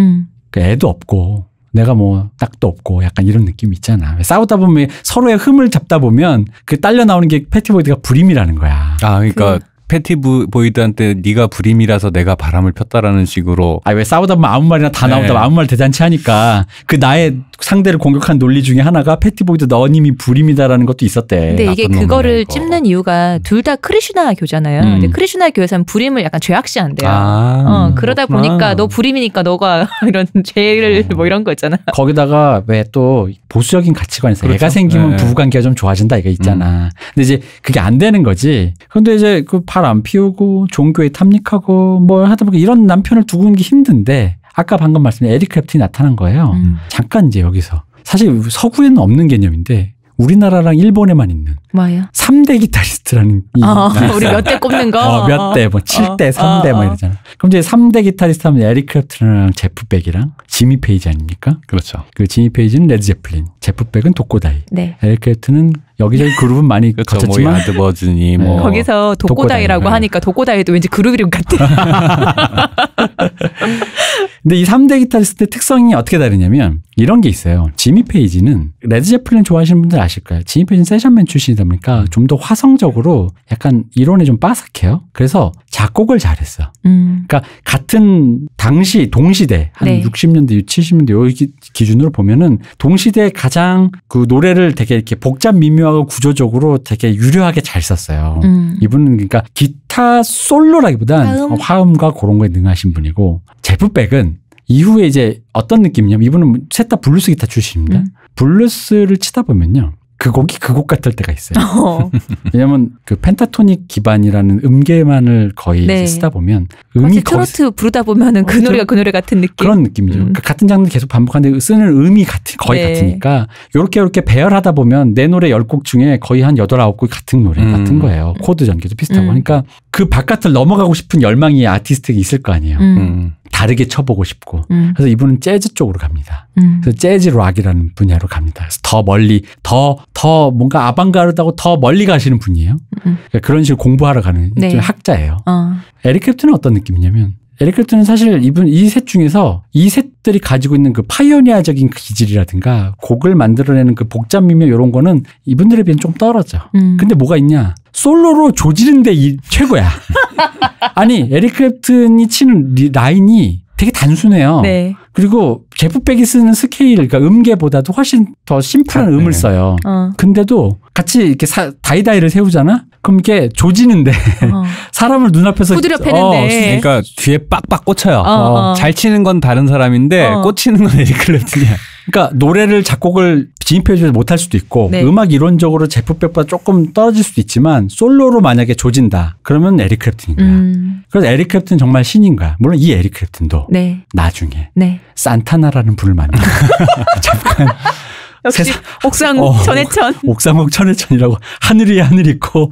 그러니까 애도 없고 내가 뭐 딱도 없고 약간 이런 느낌이 있잖아. 싸우다 보면 서로의 흠을 잡다 보면 그 딸려 나오는 게 패티 보이드가 불임이라는 거야. 그러니까 패티 보이드한테 네가 불임이라서 내가 바람을 폈다라는 식으로. 왜 싸우다 보면 아무 말이나 다 나오다 아무 말 대잔치 하니까 그 나의 상대를 공격한 논리 중에 하나가 패티 보이드 너님이 불임이다라는 것도 있었대. 근데 이게 그거를 찝는 이유가 둘 다 크리슈나교잖아요. 근데 크리슈나교에서는 불임을 약간 죄악시한대요. 그러다 보니까 너 불임이니까 너가 이런 죄를 뭐 이런 거 있잖아. 거기다가 왜 또 보수적인 가치관에서 그렇죠. 애가 생기면 네. 부부관계가 좀 좋아진다 이거 있잖아. 근데 이제 그게 안 되는 거지. 근데 이제 그 발 안 피우고 종교에 탐닉하고 뭐 하다 보니까 이런 남편을 두고 있는 게 힘든데 아까 방금 말씀드린 에릭 크랩틴이 나타난 거예요. 잠깐 이제 여기서 사실 서구에는 없는 개념인데 우리나라랑 일본에만 있는 뭐예요? 3대 기타리스트라는 우리 몇 대 꼽는 거? 몇 대, 뭐 7대, 3대 뭐 이러잖아. 그럼 이제 3대 기타리스트 하면 에릭 크랩튼이랑 제프 백이랑 지미 페이지 아닙니까? 그렇죠. 그 지미 페이지는 레드 제플린, 제프 백은 도코다이. 네. 에릭 크랩튼은 여기저기 그룹은 많이 그렇죠. 거쳤지만 뭐 야드버즈니 뭐 거기서 도코다이라고 도코다이. 하니까 도코다이도 왠지 그룹 이름 같아. 근데 이 3대 기타리스트의 특성이 어떻게 다르냐면 이런 게 있어요. 지미 페이지는 레드 제플린 좋아하시는 분들 아실 거예요. 지미 페이지는 세션맨 출신이다 보니까 좀 더 화성적으로 약간 이론에 좀 빠삭해요. 그래서 작곡을 잘했어. 그러니까 같은 당시 동시대 한 네. 60년대, 70년대 요 기준으로 보면은 동시대 가장 그 노래를 되게 이렇게 복잡 미묘하고 구조적으로 되게 유려하게 잘 썼어요. 이분은 그러니까 기타 솔로라기보단 화음과 그런 거에 능하신 분이고 제프 백은 이후에 이제 어떤 느낌이냐면 이분은 셋 다 블루스 기타 출신입니다. 블루스를 치다 보면요. 그 곡이 그 곡 같을 때가 있어요. 왜냐면 그 펜타토닉 기반이라는 음계만을 거의 네. 쓰다 보면 음이 트로트 부르다 보면은 그 노래가 그 노래 같은 느낌. 그런 느낌이죠. 그러니까 같은 장르 계속 반복하는데 쓰는 음이 거의 네. 같으니까 요렇게 배열하다 보면 내 노래 10곡 중에 거의 한 8, 9곡이 같은 노래 같은 거예요. 코드 전개도 비슷하고. 그러니까 그 바깥을 넘어가고 싶은 열망이 아티스트에게 있을 거 아니에요. 다르게 쳐보고 싶고. 그래서 이분은 재즈 쪽으로 갑니다. 그래서 재즈 락이라는 분야로 갑니다. 그래서 더 멀리, 더 뭔가 아방가르드하고 더 멀리 가시는 분이에요. 그러니까 그런 식으로 공부하러 가는 네. 학자예요. 에릭 크랩튼은 어떤 느낌이냐면 에릭 크랩튼은 사실 이 셋 중에서 이 셋들이 가지고 있는 그 파이오니아적인 기질이라든가 곡을 만들어내는 그 복잡 미묘 이런 거는 이분들에 비해는 좀 떨어져. 근데 뭐가 있냐? 솔로로 조지는데 최고야. 아니 에릭 크랩튼이 치는 라인이 되게 단순해요. 네. 그리고 제프 백이 쓰는 스케일, 그러니까 음계보다도 훨씬 더 심플한 음을 써요. 근데도 같이 이렇게 다이다이를 세우잖아? 그럼 이게 조지는데 사람을 눈앞에서 후드려 패는데 그러니까 뒤에 빡빡 꽂혀요. 잘 치는 건 다른 사람인데 꽂히는 건 에릭 클랩튼이야. 그러니까 노래를 작곡을 지미 페이지에서 못할 수도 있고 네. 음악 이론적으로 제프 백보다 조금 떨어질 수도 있지만 솔로로 만약에 조진다. 그러면 에릭 클랩튼인 거야. 그래서 에릭 클랩튼 정말 신인 거야. 물론 이 에릭 클랩튼도 네. 나중에 네. 산타나라는 분을 만나. 잠깐. 역시 옥상 천해천. 옥상옥 천해천이라고 하늘 위에 하늘이 있고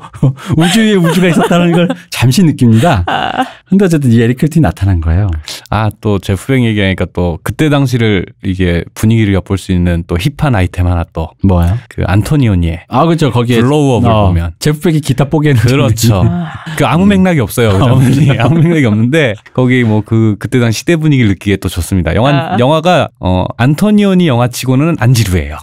우주 위에 우주가 있었다는 걸 잠시 느낍니다. 근데 어쨌든 이 에릭 클랩튼이 나타난 거예요. 또 제프 백 얘기하니까 또 그때 당시를 이게 분위기를 엿볼 수 있는 또 힙한 아이템 하나 또 뭐야? 그 안토니오니의 그렇죠. 거기에 블로우업을 보면 제프 백이 기타 뽀개는 그렇죠. 그 아무 맥락이 없어요. 아무 맥락이 없는데 거기 뭐 그때 당시 시대 분위기를 느끼기에 또 좋습니다. 영화가 안토니오니 영화치고는 안 지루해요.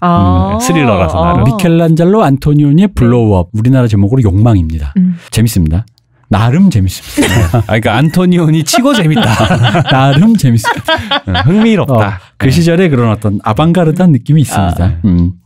스릴러라서 나름. 미켈란젤로 안토니오니의 블로우업. 우리나라 제목으로 욕망입니다. 재밌습니다. 나름 재밌습니다. 그러니까 안토니오니 치고 재밌다. 나름 재밌습니다. 흥미롭다. 그 시절에 그런 어떤 아방가르드한 느낌이 있습니다.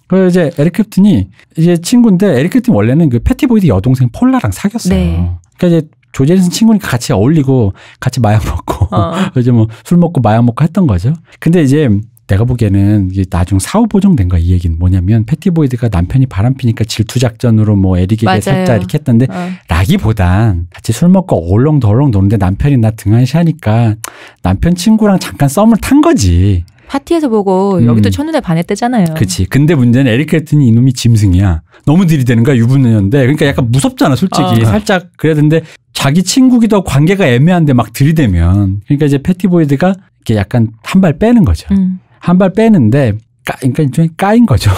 그래서 이제 에릭 클랩튼이 이제 친구인데 에릭 클랩튼이 원래는 그 패티 보이드 여동생 폴라랑 사귀었어요. 네. 그러니까 이제 조지 해리슨 친구니까 같이 어울리고 같이 마약 먹고 이제 뭐 술 먹고 마약 먹고 했던 거죠. 근데 이제 내가 보기에는 이게 나중 사후 보정된 거야. 이 얘기는 뭐냐면 패티 보이드가 남편이 바람피니까 질투 작전으로 뭐 에릭에게 맞아요. 살짝 이렇게 했던데 라기보단 같이 술 먹고 얼렁덜렁 노는데 남편이 나 등한시하니까 남편 친구랑 잠깐 썸을 탄 거지. 파티에서 보고 여기도 첫눈에 반했대잖아요. 그렇지. 근데 문제는 에릭 클랩튼이 이놈이 짐승이야. 너무 들이대는 거야. 유부녀인데. 그러니까 약간 무섭잖아. 솔직히. 살짝 그래야 되는데 자기 친구기도 하고 관계가 애매한데 막 들이대면. 그러니까 이제 패티 보이드가 이렇게 약간 한 발 빼는 거죠. 한 발 빼는데 그러니까 일종의 까인 거죠.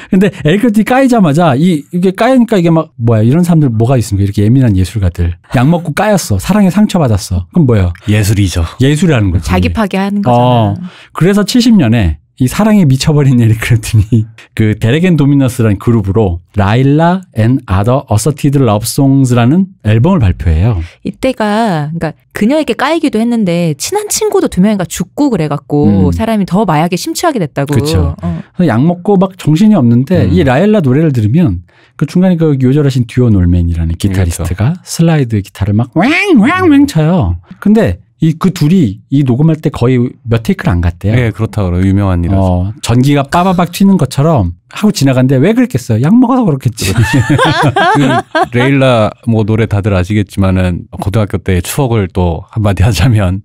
근데 에릭 클랩튼이 까이자마자 이게 까이니까 이게 막 뭐야 이런 사람들 뭐가 있습니까? 이렇게 예민한 예술가들 약 먹고 까였어. 사랑에 상처받았어. 그럼 뭐야? 예술이죠. 예술이라는 거지. 자기 파괴하는 거잖아. 그래서 70년에 이 사랑에 미쳐버린 에릭 클랩튼이 그 데렉 앤 도미너스라는 그룹으로 라일라 앤 아더 어서티드 러브송스라는 앨범을 발표해요. 이때가 그러니까 그녀에게 까이기도 했는데 친한 친구도 2명인가 죽고 그래갖고 사람이 더 마약에 심취하게 됐다고. 그렇죠. 약 먹고 막 정신이 없는데 이 라일라 노래를 들으면 그 중간에 그 요절하신 듀오 놀맨이라는 기타리스트가 슬라이드 기타를 막 왱왱왱 쳐요. 근데 그 둘이 이 녹음할 때 거의 몇 테이크를 안 갔대요. 네, 그렇다고 그래요. 유명한 일이라서. 전기가 빠바박 튀는 것처럼 하고 지나갔는데 왜 그랬겠어요? 약 먹어서 그렇겠지. 그 레일라 뭐 노래 다들 아시겠지만은 고등학교 때의 추억을 또 한마디 하자면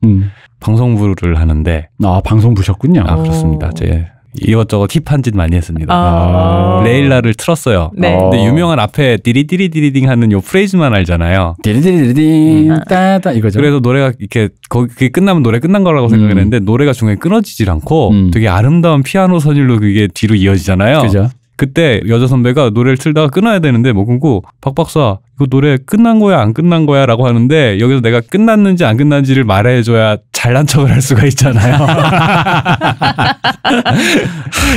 방송부를 하는데. 방송부셨군요. 그렇습니다. 제 이것저것 힙한 짓 많이 했습니다. 레일라를 틀었어요. 네. 근데 유명한 앞에 디리디리디리딩 하는 요 프레이즈만 알잖아요. 디리디리디딩 따따 이거죠. 그래서 노래가 이렇게 그게 끝나면 노래 끝난 거라고 생각을 했는데 노래가 중간에 끊어지질 않고 되게 아름다운 피아노 선율로 그게 뒤로 이어지잖아요. 그죠. 그때 여자 선배가 노래를 틀다가 끊어야 되는데 뭐 끊고 박 박사 이거 노래 끝난 거야 안 끝난 거야 라고 하는데 여기서 내가 끝났는지 안 끝났는지를 말해줘야 잘난 척을 할 수가 있잖아요.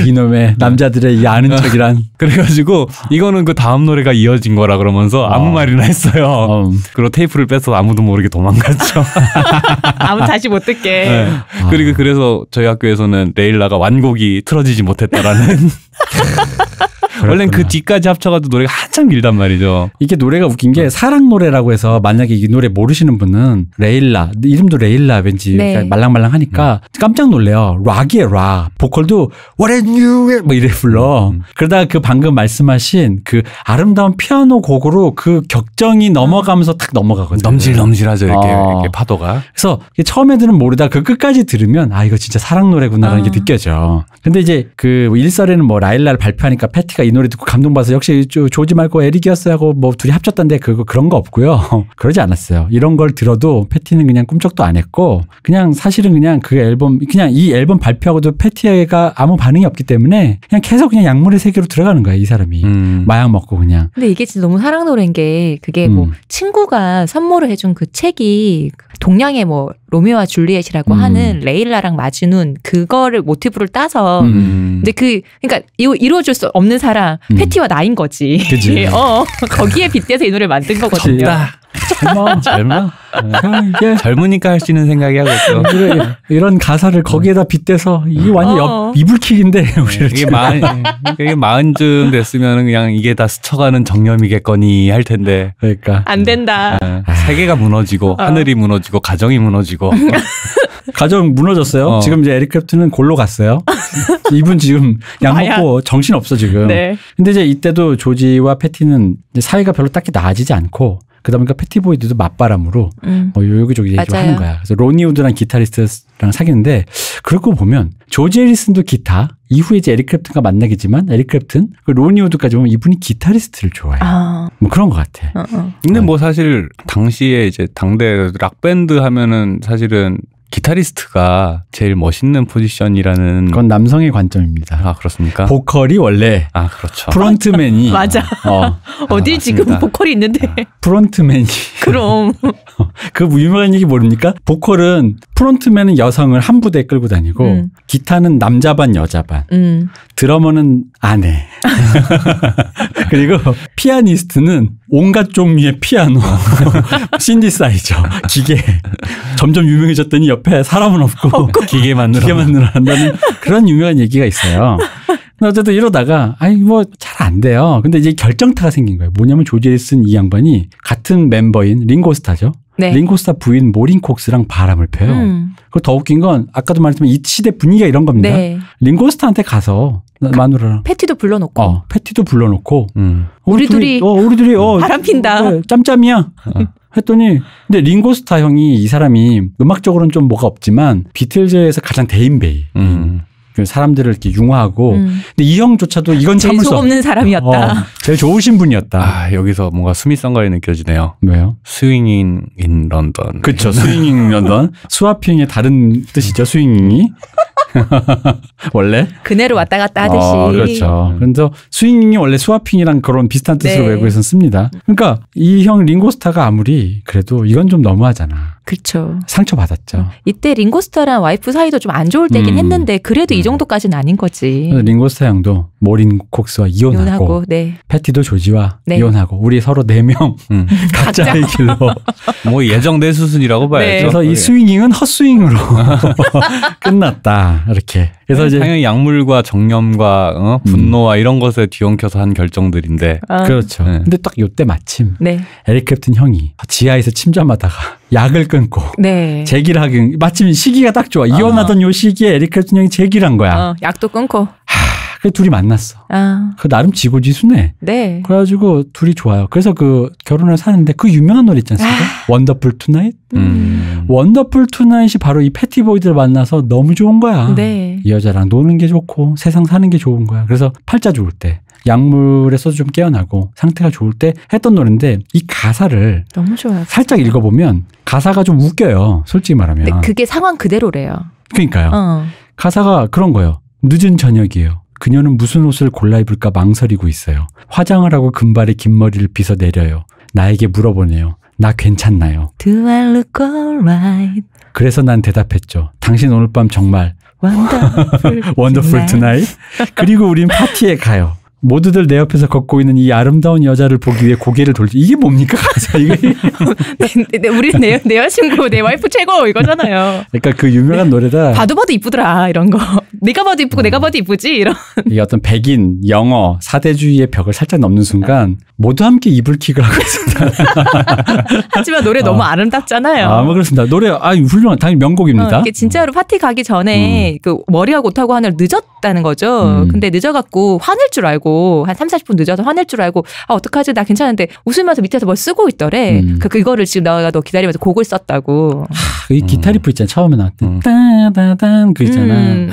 이놈의 남자들의 이 아는 척이란. 그래가지고 이거는 그 다음 노래가 이어진 거라 그러면서 아무 말이나 했어요. 그리고 테이프를 빼서 아무도 모르게 도망갔죠. 아무 다시 못 듣게. 네. 그리고 그래서 저희 학교에서는 레일라가 완곡이 틀어지지 못했다라는. 원래는 그 뒤까지 합쳐가지고 노래가 한참 길단 말이죠. 이게 노래가 웃긴 게 사랑 노래라고 해서 만약에 이 노래 모르시는 분은 레일라, 이름도 레일라 왠지 네. 말랑말랑하니까 깜짝 놀래요. 락이에요, 락. 보컬도 What a new 뭐 이래 불러. 그러다가 그 방금 말씀하신 그 아름다운 피아노 곡으로 그 격정이 넘어가면서 탁 넘어가거든요. 넘질넘질하죠 이렇게 파도가. 그래서 처음에는 모르다 그 끝까지 들으면 이거 진짜 사랑 노래구나라는 게 느껴져. 근데 이제 그 일설에는 뭐 라일라를 발표하니까 패티가 이 노래 듣고 감동받아서 역시 조지 말고 에릭이었어요 하고 뭐 둘이 합쳤던데 그런 거 없고요. 그러지 않았어요. 이런 걸 들어도 패티는 그냥 꿈쩍도 안 했고 그냥 사실은 그냥 그 앨범 그냥 이 앨범 발표하고도 패티가 아무 반응이 없기 때문에 그냥 계속 그냥 약물의 세계로 들어가는 거야 이 사람이. 마약 먹고 그냥. 근데 이게 진짜 너무 사랑 노래인 게 그게 뭐 친구가 선물을 해준 그 책이 동양의 뭐 로미오와 줄리엣이라고 하는 레일라랑 마주눈 그거를 모티브를 따서 근데 그러니까 이루어질 수 없는 사랑 패티와 나인 거지. 그치. 거기에 빗대서 이 노래를 만든 거거든요. 젊어. 젊으니까 할 수 있는 생각이 하고 있어. 이런 가사를 거기에다 빗대서 이게 완전 이불킥인데 이게 마흔쯤 됐으면 그냥 이게 다 스쳐가는 정념이겠거니 할 텐데. 그러니까 안 된다. 세계가 무너지고 하늘이 무너지고 가정이 무너지고. 가정 무너졌어요. 지금 이제 에릭 크랩튼은 골로 갔어요. 이분 지금 약 먹고 정신 없어 지금. 네. 근데 이제 이때도 조지와 패티는 이제 사이가 별로 딱히 나아지지 않고 그러다 보니까 패티보이들도 맞바람으로 여기저기 얘기를 하는 거야. 그래서 로니 우드랑 기타리스트랑 사귀는데 그러고 보면 조지 해리슨도 기타 이후에 이제 에릭 크랩튼과 만나겠지만 에릭 크랩튼 그 로니 우드까지 보면 이분이 기타리스트를 좋아해요. 뭐 그런 것 같아. 근데 뭐 사실 당시에 이제 당대 락밴드 하면은 사실은 기타리스트가 제일 멋있는 포지션이라는 그건 남성의 관점입니다. 아 그렇습니까? 보컬이 원래 그렇죠. 프론트맨이 맞아. 어디 지금 보컬이 있는데 프론트맨이 그럼 그 유명한 얘기 모릅니까? 보컬은 프론트맨은 여성을 한 부대에 끌고 다니고 기타는 남자 반 여자 반 드러머는 아내 그리고 피아니스트는 온갖 종류의 피아노 신디사이저 기계 점점 유명해졌더니 옆에 사람은 없고 기계만 늘어난다는 그런 유명한 얘기가 있어요. 어쨌든 이러다가 뭐 잘 안 돼요. 근데 이제 결정타가 생긴 거예요. 뭐냐면 조지 해리슨 이 양반이 같은 멤버인 링고스타죠. 네. 링고스타 부인 모린 콕스랑 바람을 펴요. 그리고 더 웃긴 건 아까도 말했지만 이 시대 분위기가 이런 겁니다. 네. 링고스타한테 가서 마누라랑 패티도 불러놓고 패티도 불러놓고 우리 둘이 바람 핀다. 짬짬이야. 했더니 근데 링고스타 형이 이 사람이 음악적으로는 좀 뭐가 없지만 비틀즈에서 가장 대인배이. 사람들을 이렇게 융화하고 근데 이 형조차도 이건 참을 수 없는 사람이었다. 제일 좋으신 분이었다. 여기서 뭔가 스미성가에 느껴지네요. 왜요? 스윙잉 인 런던. 그렇죠. 스윙잉 런던. 스와핑의 다른 뜻이죠. 스윙잉이. 원래 그네로 왔다 갔다 하듯이. 그렇죠. 그래서 스윙잉이 원래 스와핑이랑 그런 비슷한 뜻으로 외국에서는 씁니다. 그러니까 이 형 링고스타가 아무리 그래도 이건 좀 너무하잖아. 그렇죠. 상처받았죠. 이때 링고스타랑 와이프 사이도 좀 안 좋을 때긴 했는데 그래도 이 정도까지는 아닌 거지. 링고스타 형도 모린 콕스와 이혼하고 네. 패티도 조지와 이혼하고 우리 서로 4명 각자의 길로 뭐 예정된 수순이라고 봐야죠. 그래서 이 스윙잉은 헛스윙으로 끝났다. 이렇게. 그래서 이제 당연히 약물과 정념과 분노와 이런 것에 뒤엉켜서 한 결정들인데. 그렇죠. 네. 근데 딱 요때 마침 네. 에릭 클랩튼 형이 지하에서 침잠하다가 약을 끊고 네. 재기를 하긴 마침 시기가 딱 좋아. 이혼하던 요 시기에 에릭 클랩튼 형이 재기를 한 거야. 약도 끊고. 그 둘이 만났어. 그 나름 지고지순해. 네. 그래가지고 둘이 좋아요. 그래서 그 결혼을 사는데 그 유명한 노래 있지 않습니까? 원더풀 투나잇. 원더풀 투나잇이 바로 이 패티 보이드를 만나서 너무 좋은 거야. 네. 이 여자랑 노는 게 좋고 세상 사는 게 좋은 거야. 그래서 팔자 좋을 때 약물에서도 좀 깨어나고 상태가 좋을 때 했던 노래인데 이 가사를 너무 좋아요. 살짝 읽어보면 가사가 좀 웃겨요. 솔직히 말하면. 네, 그게 상황 그대로래요. 그러니까요. 가사가 그런 거예요. 늦은 저녁이에요. 그녀는 무슨 옷을 골라 입을까 망설이고 있어요. 화장을 하고 금발에 긴 머리를 빗어 내려요. 나에게 물어보네요. 나 괜찮나요? Do I look alright? 그래서 난 대답했죠. 당신 오늘 밤 정말 Wonderful tonight. 그리고 우린 파티에 가요. 모두들 내 옆에서 걷고 있는 이 아름다운 여자를 보기 위해 고개를 돌죠. 이게 뭡니까? 이게 우리 내 여자친구, 내 와이프 최고 이거잖아요. 그러니까 그 유명한 노래다. 봐도 이쁘더라 이런 거. 내가 봐도 이쁘고 내가 봐도 이쁘지 이런. 이게 어떤 백인, 영어, 사대주의의 벽을 살짝 넘는 순간 모두 함께 이불킥을 하고 있습니다. 하지만 노래 너무 아름답잖아요. 뭐 그렇습니다. 노래 훌륭한 당연히 명곡입니다. 이게 진짜로 파티 가기 전에 그 머리하고 옷하고 하느라 늦었다는 거죠. 근데 늦어갖고 화낼 줄 알고 한 30-40분 늦어서 화낼 줄 알고 어떡하지 나 괜찮은데 웃으면서 밑에서 뭘 쓰고 있더래. 그거를 지금 너 기다리면서 곡을 썼다고. 이 기타 리프 있잖아. 처음에 나왔던 따다단 그 있잖아.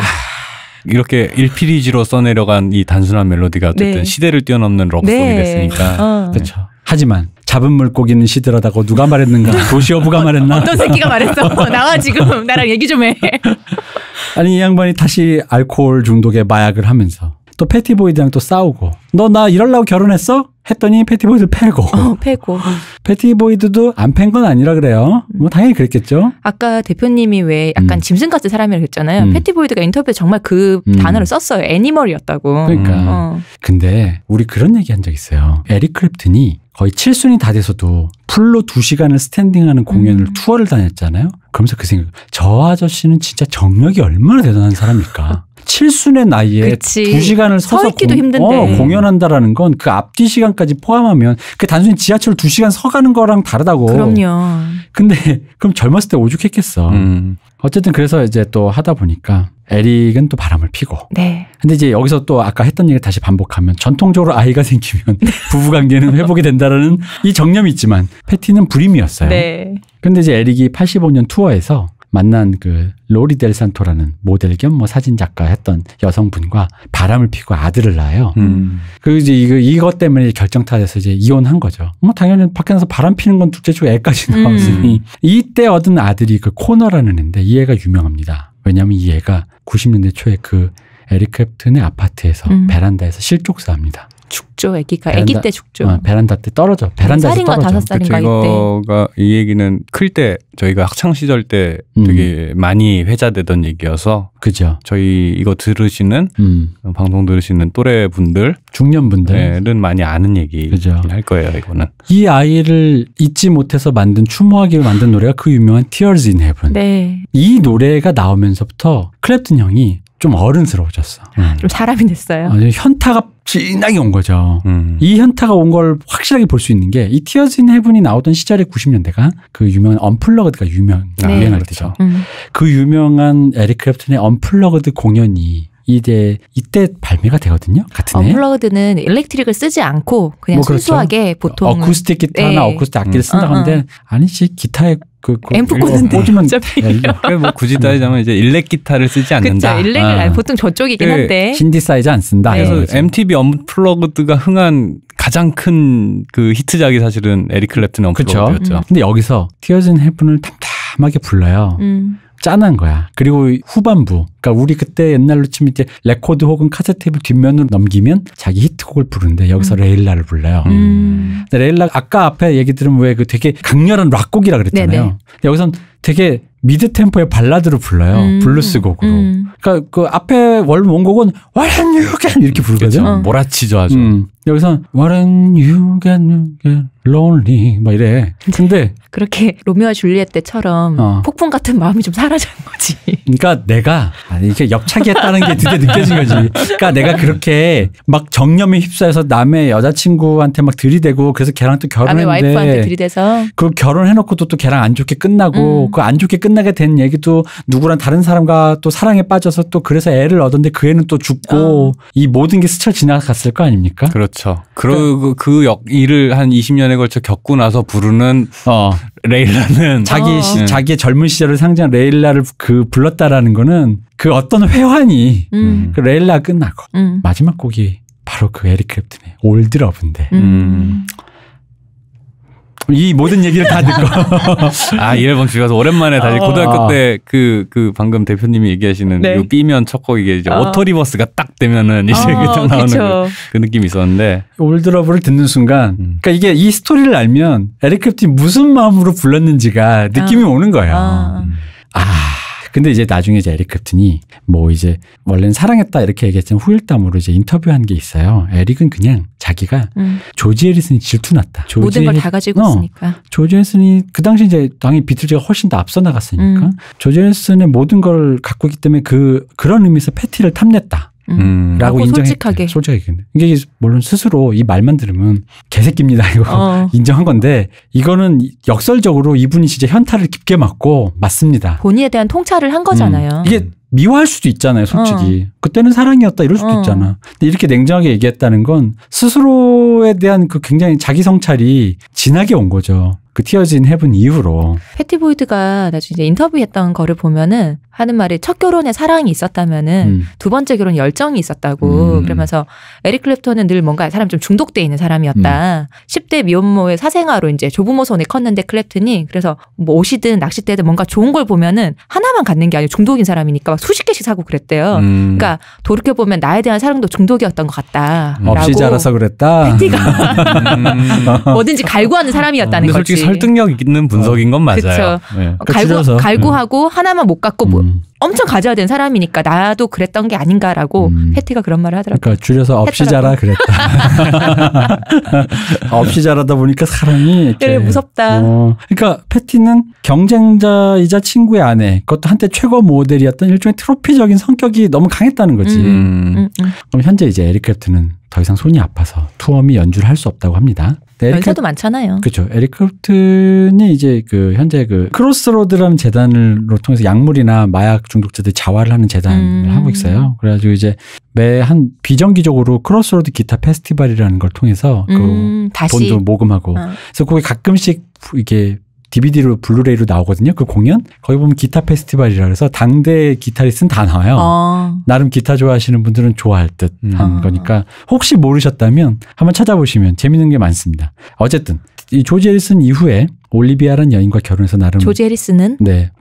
이렇게 1피리지로 써내려간 이 단순한 멜로디가 어쨌든 시대를 뛰어넘는 록송이 됐으니까. 그렇죠. 하지만 잡은 물고기는 시들하다고 누가 말했는가? 도시어부가 말했나? 어떤 새끼가 말했어? 나와 지금 나랑 얘기 좀 해. 아니 이 양반이 다시 알코올 중독에 마약을 하면서 또 패티보이드랑 또 싸우고 너 나 이러려고 결혼했어? 했더니 패티보이드 패고. 패고. 패티보이드도 안 팬 건 아니라 그래요. 뭐 당연히 그랬겠죠. 아까 대표님이 왜 약간 짐승같은 사람이라고 했잖아요. 패티보이드가 인터뷰에 정말 그 단어를 썼어요. 애니멀이었다고. 그러니까. 근데 우리 그런 얘기 한 적 있어요. 에릭 클랩튼이 거의 7순이 다 돼서도 풀로 2시간을 스탠딩하는 공연을 투어를 다녔잖아요. 그러면서 그 생각, 저 아저씨는 진짜 정력이 얼마나 대단한 사람일까. 7순의 나이에 그치. 2시간을 서서 힘든데. 공연한다라는 건 그 앞뒤 시간까지 포함하면 그 단순히 지하철 2시간 서가는 거랑 다르다고. 그럼요. 근데 그럼 젊었을 때 오죽했겠어. 어쨌든 그래서 이제 또 하다 보니까 에릭은 또 바람을 피고. 네. 근데 이제 여기서 또 아까 했던 얘기를 다시 반복하면 전통적으로 아이가 생기면 부부관계는 회복이 된다라는 이 정념이 있지만 패티는 불임이었어요. 네. 근데 이제 에릭이 85년 투어에서 만난 그 로리 델 산토라는 모델 겸 뭐 사진 작가 했던 여성분과 바람을 피고 아들을 낳아요. 그리고 이제 이것 때문에 결정타돼서 이제 이혼한 거죠. 뭐 당연히 밖에 나서 바람 피는 건 둘째치고 애까지 나왔으니 이때 얻은 아들이 그 코너라는 애인데 이 애가 유명합니다. 왜냐하면 이 애가 90년대 초에 그 에릭 클랩튼의 아파트에서 베란다에서 실족사합니다. 죽죠, 아기가. 아기 때 죽죠. 베란다 때 떨어져. 베란다에서 떨어져. 5살인가 이거가 이 얘기는 클 때 저희가 학창 시절 때 되게 많이 회자되던 얘기여서 그죠. 저희 이거 들으시는 방송 들으시는 또래 분들, 중년분들은 많이 아는 얘기긴 할 거예요. 이거는 이 아이를 잊지 못해서 만든 추모하기를 만든 노래가 그 유명한 Tears in Heaven. 네. 이 노래가 나오면서부터 클랩튼 형이 좀 어른스러워졌어. 좀 사람이 됐어요. 현타가 진하게 온 거죠. 이 현타가 온 걸 확실하게 볼 수 있는 게 이 Tears in Heaven이 나오던 시절의 90년대가 그 유명한 언플러그드가 유행할 때죠. 그 유명한 에릭 클랩튼의 언플러그드 공연이 이때 발매가 되거든요. 같은 해. 언플러그드는 일렉트릭을 쓰지 않고 그냥 순수하게 보통 어쿠스틱 기타나 어쿠스틱 악기를 쓴다고 하는데 아니지 기타에 앰프 꽂는데 꽂으면 뭐 굳이 따지자면 이제 일렉 기타를 쓰지 않는다. 그렇죠. 일렉을 보통 저쪽이긴 한데 신디사이저 안 쓴다. 그래서 MTV 언플러그드가 흥한 가장 큰 그 히트작이 사실은 에릭 클랩튼의 언플러그드였죠. 근데 여기서 Tears in Heaven을 담담하게 불러요. 짠한 거야. 그리고 후반부, 그러니까 우리 그때 옛날로 치면 이제 레코드 혹은 카세트 테이프 뒷면으로 넘기면 자기 히트곡을 부르는데 여기서 레일라를 불러요. 근데 레일라 아까 앞에 얘기 들으면 왜 그 되게 강렬한 락곡이라 그랬잖아요. 근데 여기선 되게 미드 템포의 발라드로 불러요. 블루스 곡으로. 그러니까 그 앞에 원곡은 What you can 이렇게 부르거든요. 몰아치죠 아주. 여기서 What you can lonely 막 이래. 근데 그렇게 로미오와 줄리엣 때처럼 폭풍 같은 마음이 좀 사라진 거지. 그러니까 내가 이렇게 역차기했다는 게 드디어 느껴진 거지. 그러니까 내가 그렇게 막 정념에 휩싸여서 남의 여자친구한테 막 들이대고 그래서 걔랑 또 결혼했는데 남의 와이프한테 들이대서 그 결혼해놓고 또 걔랑 안 좋게 끝나고 그 안 좋게 끝나게 된 얘기도 누구랑 다른 사람과 또 사랑에 빠져서 또 그래서 애를 얻었는데 그 애는 또 죽고 이 모든 게 스쳐 지나갔을 거 아닙니까? 그렇죠. 그리고 그 일을 한 20년에 걸쳐 겪고 나서 부르는 레일라는 자기의 젊은 시절을 상징한 레일라를 그 불렀다라는 거는 그 어떤 회환이 그 레일라 끝나고 마지막 곡이 바로 그 에릭 클랩튼의 올드 러브인데 이 모든 얘기를 다 듣고 이 앨범 집에 가서 오랜만에 다시 고등학교 때 그 방금 대표님이 얘기하시는 요 B면 첫 곡이 이제 오토 리버스가 딱 되면은 이제 딱 나오는 그 느낌이 있었는데 올드 러브를 듣는 순간 그러니까 이게 이 스토리를 알면 에릭 클랩튼이 무슨 마음으로 불렀는지가 느낌이 오는 거예요. 근데 이제 나중에 이제 에릭 클랩튼이 뭐 이제 원래는 사랑했다 이렇게 얘기했지만 후일담으로 이제 인터뷰한 게 있어요. 에릭은 그냥 자기가 조지 해리슨이 질투났다. 모든 걸 다 가지고 있으니까. 조지 해리슨이 그 당시 이제 당연히 비틀즈가 훨씬 더 앞서 나갔으니까 조지 해리슨의 모든 걸 갖고 있기 때문에 그런 의미에서 패티를 탐냈다. 라고 인정했대. 솔직하게. 이게 물론 스스로 이 말만 들으면 개새끼입니다 이거 인정한 건데 이거는 역설적으로 이분이 진짜 현타를 깊게 맞고 맞습니다. 본인에 대한 통찰을 한 거잖아요. 이게 미워할 수도 있잖아요, 솔직히. 그때는 사랑이었다 이럴 수도 있잖아. 근데 이렇게 냉정하게 얘기했다는 건 스스로에 대한 그 굉장히 자기 성찰이 진하게 온 거죠. 그 티어즈 인 헤븐 이후로. 패티 보이드가 나중에 이제 인터뷰했던 거를 보면은 하는 말이 첫 결혼에 사랑이 있었다면은 두 번째 결혼 열정이 있었다고. 그러면서 에릭 클랩턴은 늘 뭔가 사람 좀 중독돼 있는 사람이었다. 10대 미혼모의 사생아로 이제 조부모 손에 컸는데 클랩튼이 그래서 뭐 옷이든 낚싯대든 뭔가 좋은 걸 보면은 하나만 갖는 게 아니고 중독인 사람이니까 막 수십 개씩 사고 그랬대요. 그러니까 돌이켜 보면 나에 대한 사랑도 중독이었던 것 같다. 없이 자라서 그랬다. 패티가 뭐든지 갈구하는 사람이었다는 거지. 솔직히 설득력 있는 분석인 건 맞아요. 네. 갈구하고 하나만 못 갖고 뭐 엄청 가져야 되는 사람이니까 나도 그랬던 게 아닌가라고 패티가 그런 말을 하더라고요. 그러니까 줄여서 없이 자라 그랬다. 없이 자라다 보니까 사람이 그래 무섭다. 그러니까 패티는 경쟁자이자 친구의 아내, 그것도 한때 최고 모델이었던 일종의 트로피적인 성격이 너무 강했다는 거지. 그럼 현재 이제 에릭 클랩튼은 더 이상 손이 아파서 투어 미 연주를 할 수 없다고 합니다. 연세도 많잖아요. 그렇죠. 에릭 클랩튼이 이제 그 현재 그 크로스로드라는 재단을 통해서 약물이나 마약 중독자들 자활을 하는 재단을 하고 있어요. 그래가지고 이제 매 한 비정기적으로 크로스로드 기타 페스티벌이라는 걸 통해서 그 다시 돈도 모금하고 그래서 거기 가끔씩 이게 DVD로 블루레이로 나오거든요. 그 공연 거기 보면 기타 페스티벌이라 그래서 당대 기타리스트는 다 나와요. 나름 기타 좋아하시는 분들은 좋아할 듯한 거니까 혹시 모르셨다면 한번 찾아보시면 재밌는 게 많습니다. 어쨌든 이 조지 해리슨 이후에 올리비아라는 여인과 결혼해서 나름 조지 해리슨은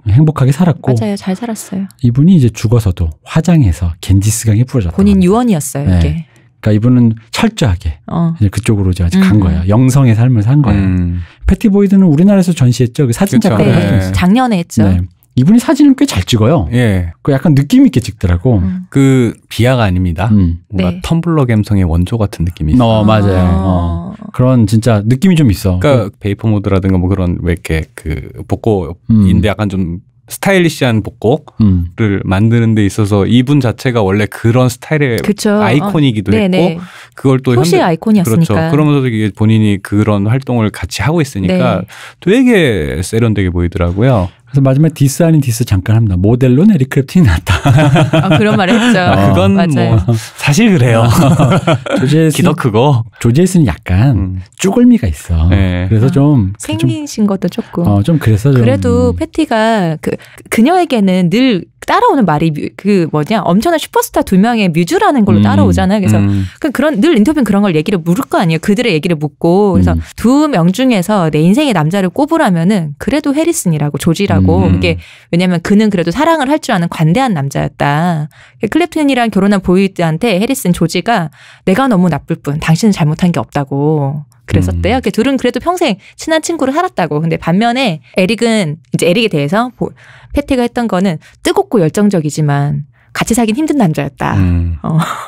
행복하게 살았고 맞아요. 잘 살았어요. 이분이 이제 죽어서도 화장해서 겐지스강에 뿌려졌다. 본인 유언이었어요. 네. 이게. 그러니까 이분은 철저하게 이제 그쪽으로 이제 간 거예요. 영성의 삶을 산 거예요. 패티 보이드는 우리나라에서 전시했죠. 그 사진 작가로 활동했어요. 작년에 했죠. 네. 이분이 사진을 꽤 잘 찍어요. 예. 그 약간 느낌 있게 찍더라고. 그 비하가 아닙니다. 뭔가 텀블러 감성의 원조 같은 느낌이 있어요. 맞아요. 그런 진짜 느낌이 좀 있어. 그러니까 베이퍼 모드라든가 뭐 그런 왜 이렇게 그 복고인데 약간 좀 스타일리시한 복고를 만드는 데 있어서 이분 자체가 원래 그런 스타일의 그쵸. 아이콘이기도 했고 그걸 또 소시의 아이콘이었으니까. 그렇죠. 그러면서 이게 본인이 그런 활동을 같이 하고 있으니까 되게 세련되게 보이더라고요. 그래서 마지막에 디스 아닌 디스 잠깐 합니다. 모델로 에릭 클랩튼이 낫다. 그런 말을 했죠. 그건 맞아요. 뭐 사실 그래요. 기도 크고 조지 해리슨은 약간 쭈글미가 있어. 네. 그래서 좀 생기신 것도 조금. 좀 그래서 좀 그래도 패티가 그녀에게는 늘 따라오는 말이 엄청난 슈퍼스타 두 명의 뮤즈라는 걸로 따라오잖아요. 그래서 그런 늘 인터뷰는 그런 걸 얘기를 물을 거 아니에요. 그들의 얘기를 묻고 그래서 두 명 중에서 내 인생의 남자를 꼽으라면은 그래도 해리슨이라고 조지라고 이게 왜냐면 그는 그래도 사랑을 할 줄 아는 관대한 남자였다. 클랩튼이랑 결혼한 보이드한테 해리슨 조지가 내가 너무 나쁠 뿐 당신은 잘못한 게 없다고. 그랬었대요. 둘은 그래도 평생 친한 친구로 살았다고. 근데 반면에 에릭은 이제 에릭에 대해서 패티가 했던 거는 뜨겁고 열정적이지만 같이 사긴 힘든 남자였다.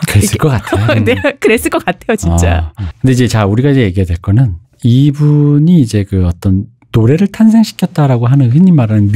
그랬을 것 같아요. 네, 그랬을 것 같아요, 진짜. 근데 이제 우리가 이제 얘기해야 될 거는 이분이 이제 그 어떤 노래를 탄생시켰다라고 하는 흔히 말하는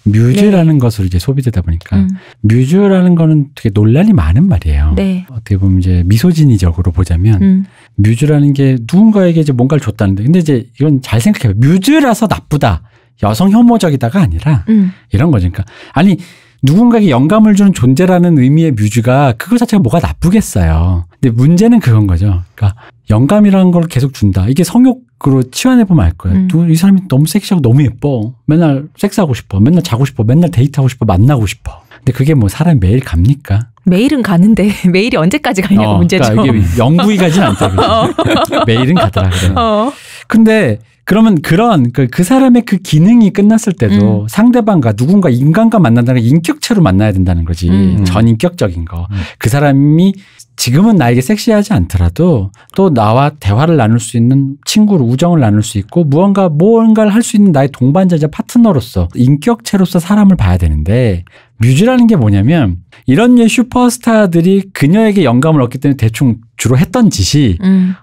뮤즈라는 네. 것으로 이제 소비되다 보니까 뮤즈라는 거는 되게 논란이 많은 말이에요. 네. 어떻게 보면 이제 미소진이적으로 보자면 뮤즈라는 게 누군가에게 이제 뭔가를 줬다는데 근데 이제 이건 잘 생각해요. 뮤즈라서 나쁘다. 여성 혐오적이다가 아니라 이런 거죠. 그러니까 아니 누군가에게 영감을 주는 존재라는 의미의 뮤즈가 그거 자체가 뭐가 나쁘겠어요. 근데 문제는 그건 거죠. 그러니까 영감이라는 걸 계속 준다. 이게 성욕으로 치환해보면 알 거예요. 이 사람이 너무 섹시하고 너무 예뻐. 맨날 섹스하고 싶어. 맨날 자고 싶어. 맨날 데이트하고 싶어. 만나고 싶어. 근데 그게 뭐 사람이 매일 갑니까? 매일은 가는데 매일이 언제까지 가냐고 문제죠. 그러니까 이게 영구히 가진 않다. 매일은 가더라. 근데 그러면 그 사람의 그 기능이 끝났을 때도 상대방과 누군가 인간과 만난다는 게 인격체로 만나야 된다는 거지. 전인격적인 거. 그 사람이 지금은 나에게 섹시하지 않더라도 또 나와 대화를 나눌 수 있는 친구로 우정을 나눌 수 있고 무언가를 할 수 있는 나의 동반자자 파트너로서 인격체로서 사람을 봐야 되는데 뮤즈라는 게 뭐냐면 이런 류의 슈퍼스타들이 그녀에게 영감을 얻기 때문에 대충 주로 했던 짓이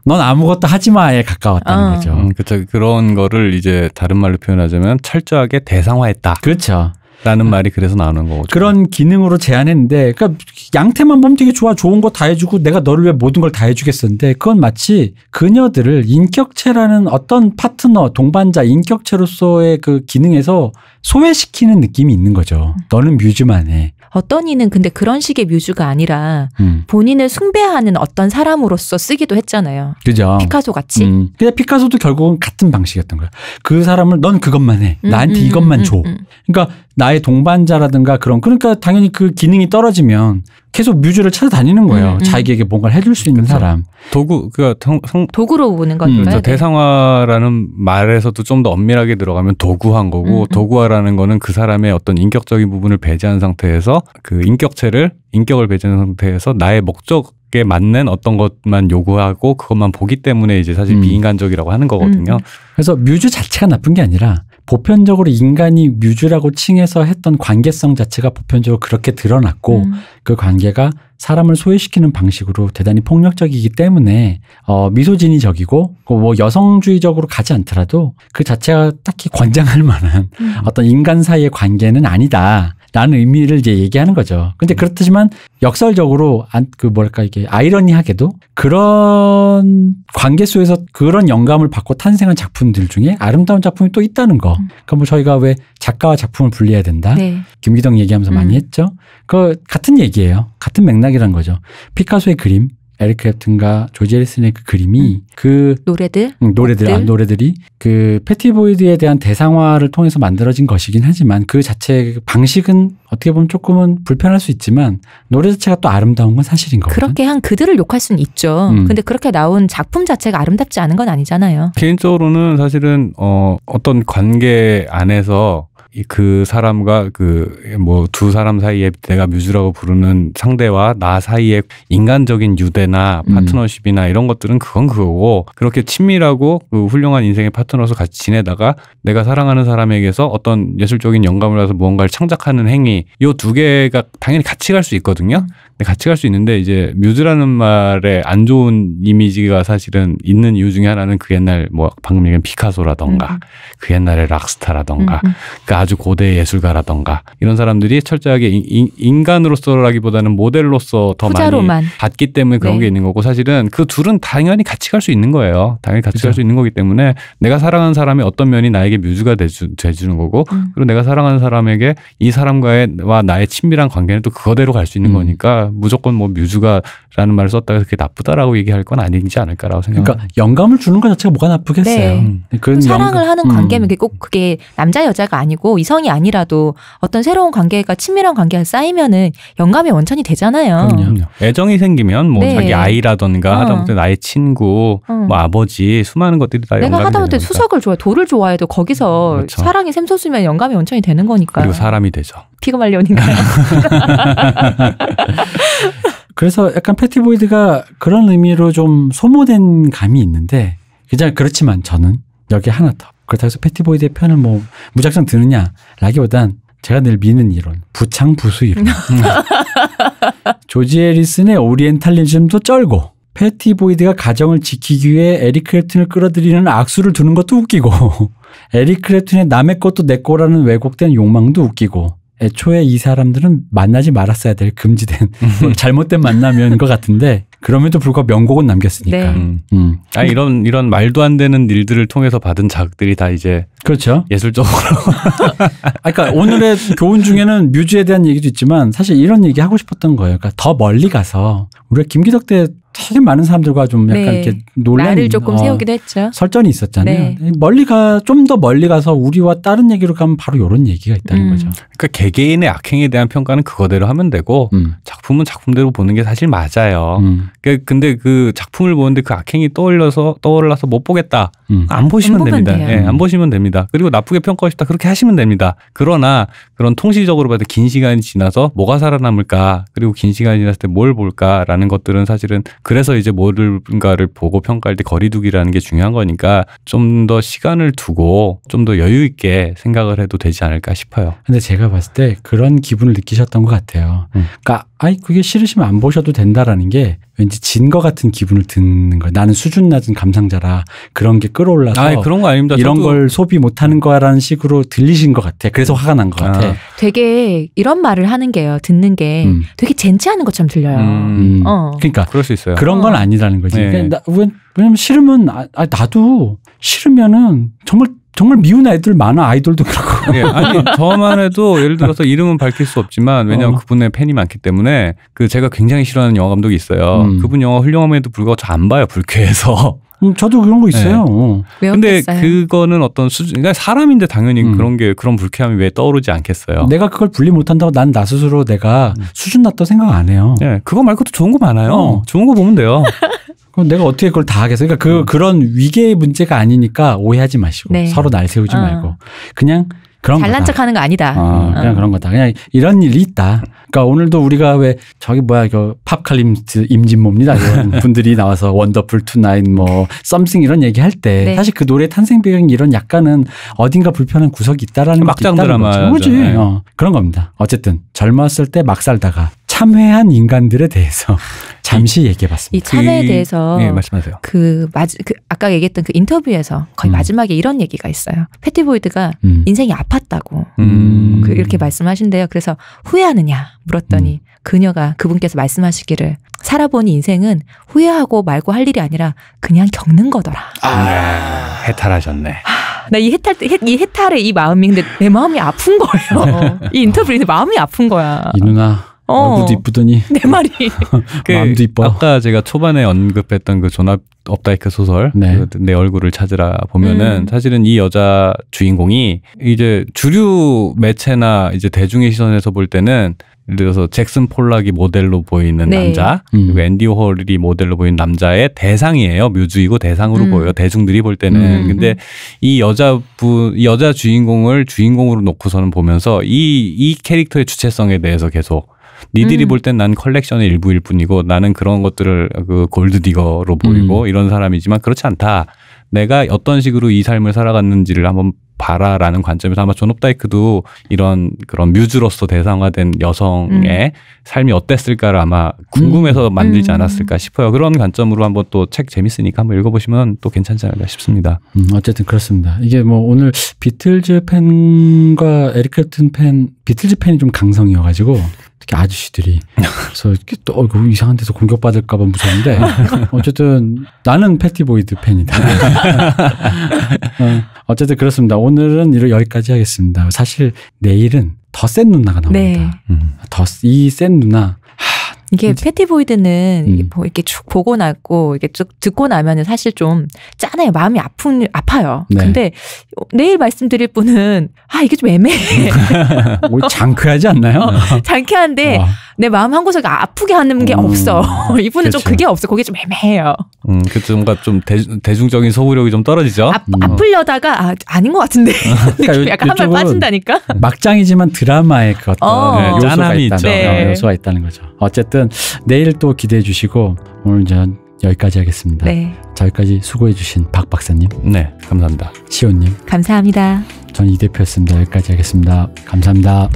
넌 아무것도 하지 마에 가까웠다는 거죠. 그렇죠. 그런 거를 이제 다른 말로 표현하자면 철저하게 대상화했다. 그렇죠. 라는 말이 그래서 나오는 거죠. 그런 기능으로 제안했는데 그러니까 양태만 보면 되게 좋아. 좋은 거 다 해주고 내가 너를 위해 모든 걸 다 해주겠었는데 그건 마치 그녀들을 인격체라는 어떤 파트너, 동반자, 인격체로서의 그 기능에서 소외시키는 느낌이 있는 거죠. 너는 뮤즈만 해. 어떤 이는 근데 그런 식의 뮤즈가 아니라 본인을 숭배하는 어떤 사람으로서 쓰기도 했잖아요. 그죠. 피카소 같이. 근데 피카소도 결국은 같은 방식이었던 거야. 그 사람을 넌 그것만 해. 나한테 이것만 줘. 그러니까 나의 동반자라든가 그러니까 당연히 그 기능이 떨어지면 계속 뮤즈를 찾아다니는 거예요. 자기에게 뭔가를 해줄 수 있는 사람. 도구로 보는 거니까요. 대상화라는 말에서도 좀 더 엄밀하게 들어가면 도구한 거고 도구화라는 거는 그 사람의 어떤 인격적인 부분을 배제한 상태에서 그 인격을 배제한 상태에서 나의 목적에 맞는 어떤 것만 요구하고 그것만 보기 때문에 이제 사실 비인간적이라고 하는 거거든요. 그래서 뮤즈 자체가 나쁜 게 아니라 보편적으로 인간이 뮤즈라고 칭해서 했던 관계성 자체가 보편적으로 그렇게 드러났고 그 관계가 사람을 소외시키는 방식으로 대단히 폭력적이기 때문에 미소진이적이고 뭐 여성주의적으로 가지 않더라도 그 자체가 딱히 권장할 만한 어떤 인간 사이의 관계는 아니다. 라는 의미를 이제 얘기하는 거죠. 근데 그렇지만 역설적으로 이게 아이러니하게도 그런 관계 속에서 그런 영감을 받고 탄생한 작품들 중에 아름다운 작품이 또 있다는 거. 그러니까 뭐 저희가 왜 작가와 작품을 분리해야 된다. 네. 김기덕 얘기하면서 많이 했죠. 그 같은 얘기예요. 같은 맥락이란 거죠. 피카소의 그림. 에릭 클랩튼과 조지 해리슨의 그 그림이 그 노래들이 그 패티 보이드에 대한 대상화를 통해서 만들어진 것이긴 하지만 그 자체 방식은 어떻게 보면 조금은 불편할 수 있지만 노래 자체가 또 아름다운 건 사실인 거거든요. 그렇게 한 그들을 욕할 수는 있죠. 근데 그렇게 나온 작품 자체가 아름답지 않은 건 아니잖아요. 개인적으로는 사실은 어떤 관계 안에서 그 사람과 두 사람 사이에 내가 뮤즈라고 부르는 상대와 나 사이의 인간적인 유대나 파트너십이나 이런 것들은 그건 그거고 그렇게 친밀하고 그 훌륭한 인생의 파트너로서 같이 지내다가 내가 사랑하는 사람에게서 어떤 예술적인 영감을 받아서 무언가를 창작하는 행위 요 두 개가 당연히 같이 갈 수 있거든요. 같이 갈 수 있는데 이제 뮤즈라는 말에 안 좋은 이미지가 사실은 있는 이유 중에 하나는 그 옛날 뭐 방금 얘기한 피카소라던가 그 옛날의 락스타라던가 그 아주 고대 예술가라던가 이런 사람들이 철저하게 인간으로서라기보다는 모델로서 더 많이 봤기 때문에 그런 게 있는 거고 사실은 그 둘은 당연히 같이 갈 수 있는 거예요. 당연히 같이 갈 수 있는 거기 때문에 내가 사랑하는 사람의 어떤 면이 나에게 뮤즈가 돼주는 거고 그리고 내가 사랑하는 사람에게 이 사람과의 나의 친밀한 관계는 또 그거대로 갈 수 있는 거니까 무조건 뭐 뮤즈가라는 말을 썼다고 그렇게 나쁘다라고 얘기할 건 아니지 않을까라고 생각합니다. 그러니까 영감을 주는 것 자체가 뭐가 나쁘겠어요. 네. 사랑을 하는 관계면 꼭 그게 남자 여자가 아니고 이성이 아니라도 어떤 새로운 관계가 친밀한 관계가 쌓이면은 영감의 원천이 되잖아요. 그럼요. 애정이 생기면 뭐 자기 아이라던가 하다못해 나의 친구, 뭐 아버지 수많은 것들이 다 내가 하다못해 수석을 좋아해, 돌을 좋아해도 거기서 그렇죠. 사랑이 샘솟으면 영감의 원천이 되는 거니까요. 그리고 사람이 되죠. 피그말리온인가요? 그래서 약간 패티 보이드가 그런 의미로 좀 소모된 감이 있는데 그렇지만 저는 여기 하나 더 그렇다고 해서 패티 보이드의 편을 뭐 무작정 드느냐라기보단 제가 늘 미는 이론 부창부수 이론 조지 해리슨의 오리엔탈리즘도 쩔고 패티 보이드가 가정을 지키기 위해 에릭 클랩튼을 끌어들이는 악수를 두는 것도 웃기고 에릭 클랩튼의 남의 것도 내 거라는 왜곡된 욕망도 웃기고 애초에 이 사람들은 만나지 말았어야 될 금지된 잘못된 만남인 것 같은데 그럼에도 불구하고 명곡은 남겼으니까. 네. 아니 이런 말도 안 되는 일들을 통해서 받은 자극들이 다 이제 그렇죠. 예술적으로. 그러니까 오늘의 교훈 중에는 뮤즈에 대한 얘기도 있지만 사실 이런 얘기 하고 싶었던 거예요. 그러니까 더 멀리 가서 우리가 김기덕 때 되게 많은 사람들과 좀 약간 네. 이렇게 논란 나를 조금 세우기도 했죠. 설전이 있었잖아요. 네. 멀리 좀 더 멀리 가서 우리와 다른 얘기로 가면 바로 이런 얘기가 있다는 거죠. 그러니까 개개인의 악행에 대한 평가는 그거대로 하면 되고 작품은 작품대로 보는 게 사실 맞아요. 근데 그 작품을 보는데 그 악행이 떠올라서 못 보겠다. 안 보시면 됩니다. 네, 안 보시면 됩니다. 그리고 나쁘게 평가하고 싶다. 그렇게 하시면 됩니다. 그러나 그런 통시적으로 봐도 긴 시간이 지나서 뭐가 살아남을까 그리고 긴 시간이 지났을 때 뭘 볼까라는 것들은 사실은 그래서 이제 뭔가를 보고 평가할 때 거리두기라는 게 중요한 거니까 좀 더 시간을 두고 좀 더 여유 있게 생각을 해도 되지 않을까 싶어요. 근데 제가 봤을 때 그런 기분을 느끼셨던 것 같아요. 그러니까 그게 싫으시면 안 보셔도 된다라는 게 왠지 진 것 같은 기분을 듣는 거예요. 나는 수준 낮은 감상자라 그런 게 끌어올라서 그런 거 아닙니다. 이런 걸 소비 못하는 거라는 식으로 들리신 것 같아. 그래서 화가 난 것 같아. 되게 이런 말을 하는 게요. 듣는 게 되게 젠치하는 것처럼 들려요. 그러니까 그럴 수 있어요. 그런 건 아니라는 거지. 네. 왜냐면 싫으면 나도 싫으면은 정말 미운 애들 많아. 아이돌도 그렇고. 예, 아니 저만 해도 예를 들어서 이름은 밝힐 수 없지만 왜냐하면 그분의 팬이 많기 때문에 제가 굉장히 싫어하는 영화 감독이 있어요. 그분 영화 훌륭함에도 불구하고 저 안 봐요. 불쾌해서. 저도 그런 거 있어요. 네. 근데 그거는 어떤 수준, 그러니까 사람인데 당연히 그런 불쾌함이 왜 떠오르지 않겠어요. 내가 그걸 분리 못한다고 난 나 스스로 내가 수준 낮다고 생각 안 해요. 네, 그거 말고도 좋은 거 많아요. 좋은 거 보면 돼요. 그럼 내가 어떻게 그걸 다 하겠어? 그러니까 그런 위계의 문제가 아니니까 오해하지 마시고 네. 서로 날 세우지 말고 그냥 그런 거다. 잘난 척하는 거 아니다. 그냥 그런 거다. 그냥 이런 일이 있다. 그러니까 오늘도 우리가 왜 팝칼림스트 임진모입니다. 이런 분들이 나와서 원더풀 투나잇 썸씽 이런 얘기할 때 네. 사실 그 노래 탄생 배경이 이런 약간은 어딘가 불편한 구석이 있다라는 막장 것도 있다는 드라마죠. 거죠. 그렇지. 네. 그런 겁니다. 어쨌든 젊었을 때 막 살다가 참회한 인간들에 대해서 잠시 얘기해봤습니다. 이 참회에 대해서 네, 말씀하세요. 아까 얘기했던 그 인터뷰에서 거의 마지막에 이런 얘기가 있어요. 패티 보이드가 인생이 아팠다고 이렇게 말씀하신대요. 그래서 후회하느냐 물었더니 그분께서 말씀하시기를 살아보니 인생은 후회하고 말고 할 일이 아니라 그냥 겪는 거더라. 해탈하셨네. 나 이 해탈의 이 마음이 근데 내 마음이 아픈 거예요. 이 인터뷰인데 마음이 아픈 거야. 이 누나 얼굴도 이쁘더니 내 말이 마음도 이뻐. 아까 제가 초반에 언급했던 그 존 업다이크 소설 네. 내 얼굴을 찾으라 보면은 사실은 이 여자 주인공이 이제 주류 매체나 이제 대중의 시선에서 볼 때는 예를 들어서 잭슨 폴락이 모델로 보이는 네. 남자 그리고 앤디 워홀이 모델로 보이는 남자의 대상이에요. 뮤즈이고 대상으로 보여요. 대중들이 볼 때는. 근데 이 여자 주인공을 주인공으로 놓고서는 보면서 이 캐릭터의 주체성에 대해서 계속 니들이 볼 땐 난 컬렉션의 일부일 뿐이고 나는 그런 것들을 골드디거로 보이고 이런 사람이지만 그렇지 않다. 내가 어떤 식으로 이 삶을 살아갔는지를 한번 봐라라는 관점에서 아마 존 업다이크도 그런 뮤즈로서 대상화된 여성의 삶이 어땠을까를 아마 궁금해서 만들지 않았을까 싶어요. 그런 관점으로 한번 또 책 재밌으니까 한번 읽어보시면 또 괜찮지 않을까 싶습니다. 어쨌든 그렇습니다. 이게 오늘 비틀즈 팬과 에릭 클랩튼 팬, 비틀즈 팬이 좀 강성이어가지고 특히 아저씨들이 그래서 또 이상한 데서 공격받을까봐 무서운데 어쨌든 나는 패티 보이드 팬이다. 어쨌든 그렇습니다. 오늘은 여기까지 하겠습니다. 사실 내일은 더 센 누나가 나옵니다. 네. 이 센 누나. 이게 패티 보이드는 이렇게 쭉 보고 나고 이렇게 쭉 듣고 나면은 사실 좀 짠해요. 마음이 아파요. 네. 근데 내일 말씀드릴 분은 이게 좀 애매해. 장쾌하지 않나요? 장쾌한데 내 마음 한 구석에 아프게 하는 게 없어. 이분은 그렇죠. 좀 그게 없어. 그게 좀 애매해요. 그래서 뭔가 좀 대중적인 소구력이 좀 떨어지죠. 아플려다가 아닌 것 같은데. 그러니까 약간 한 발 빠진다니까. 막장이지만 드라마의 그 어떤 요소가 있죠. 네. 요소가 있다는 거죠. 어쨌든 내일 또 기대해 주시고 오늘 이제 여기까지 하겠습니다. 네. 저희까지 수고해 주신 박 박사님. 네, 감사합니다. 시온님. 감사합니다. 전 이 대표였습니다. 여기까지 하겠습니다. 감사합니다.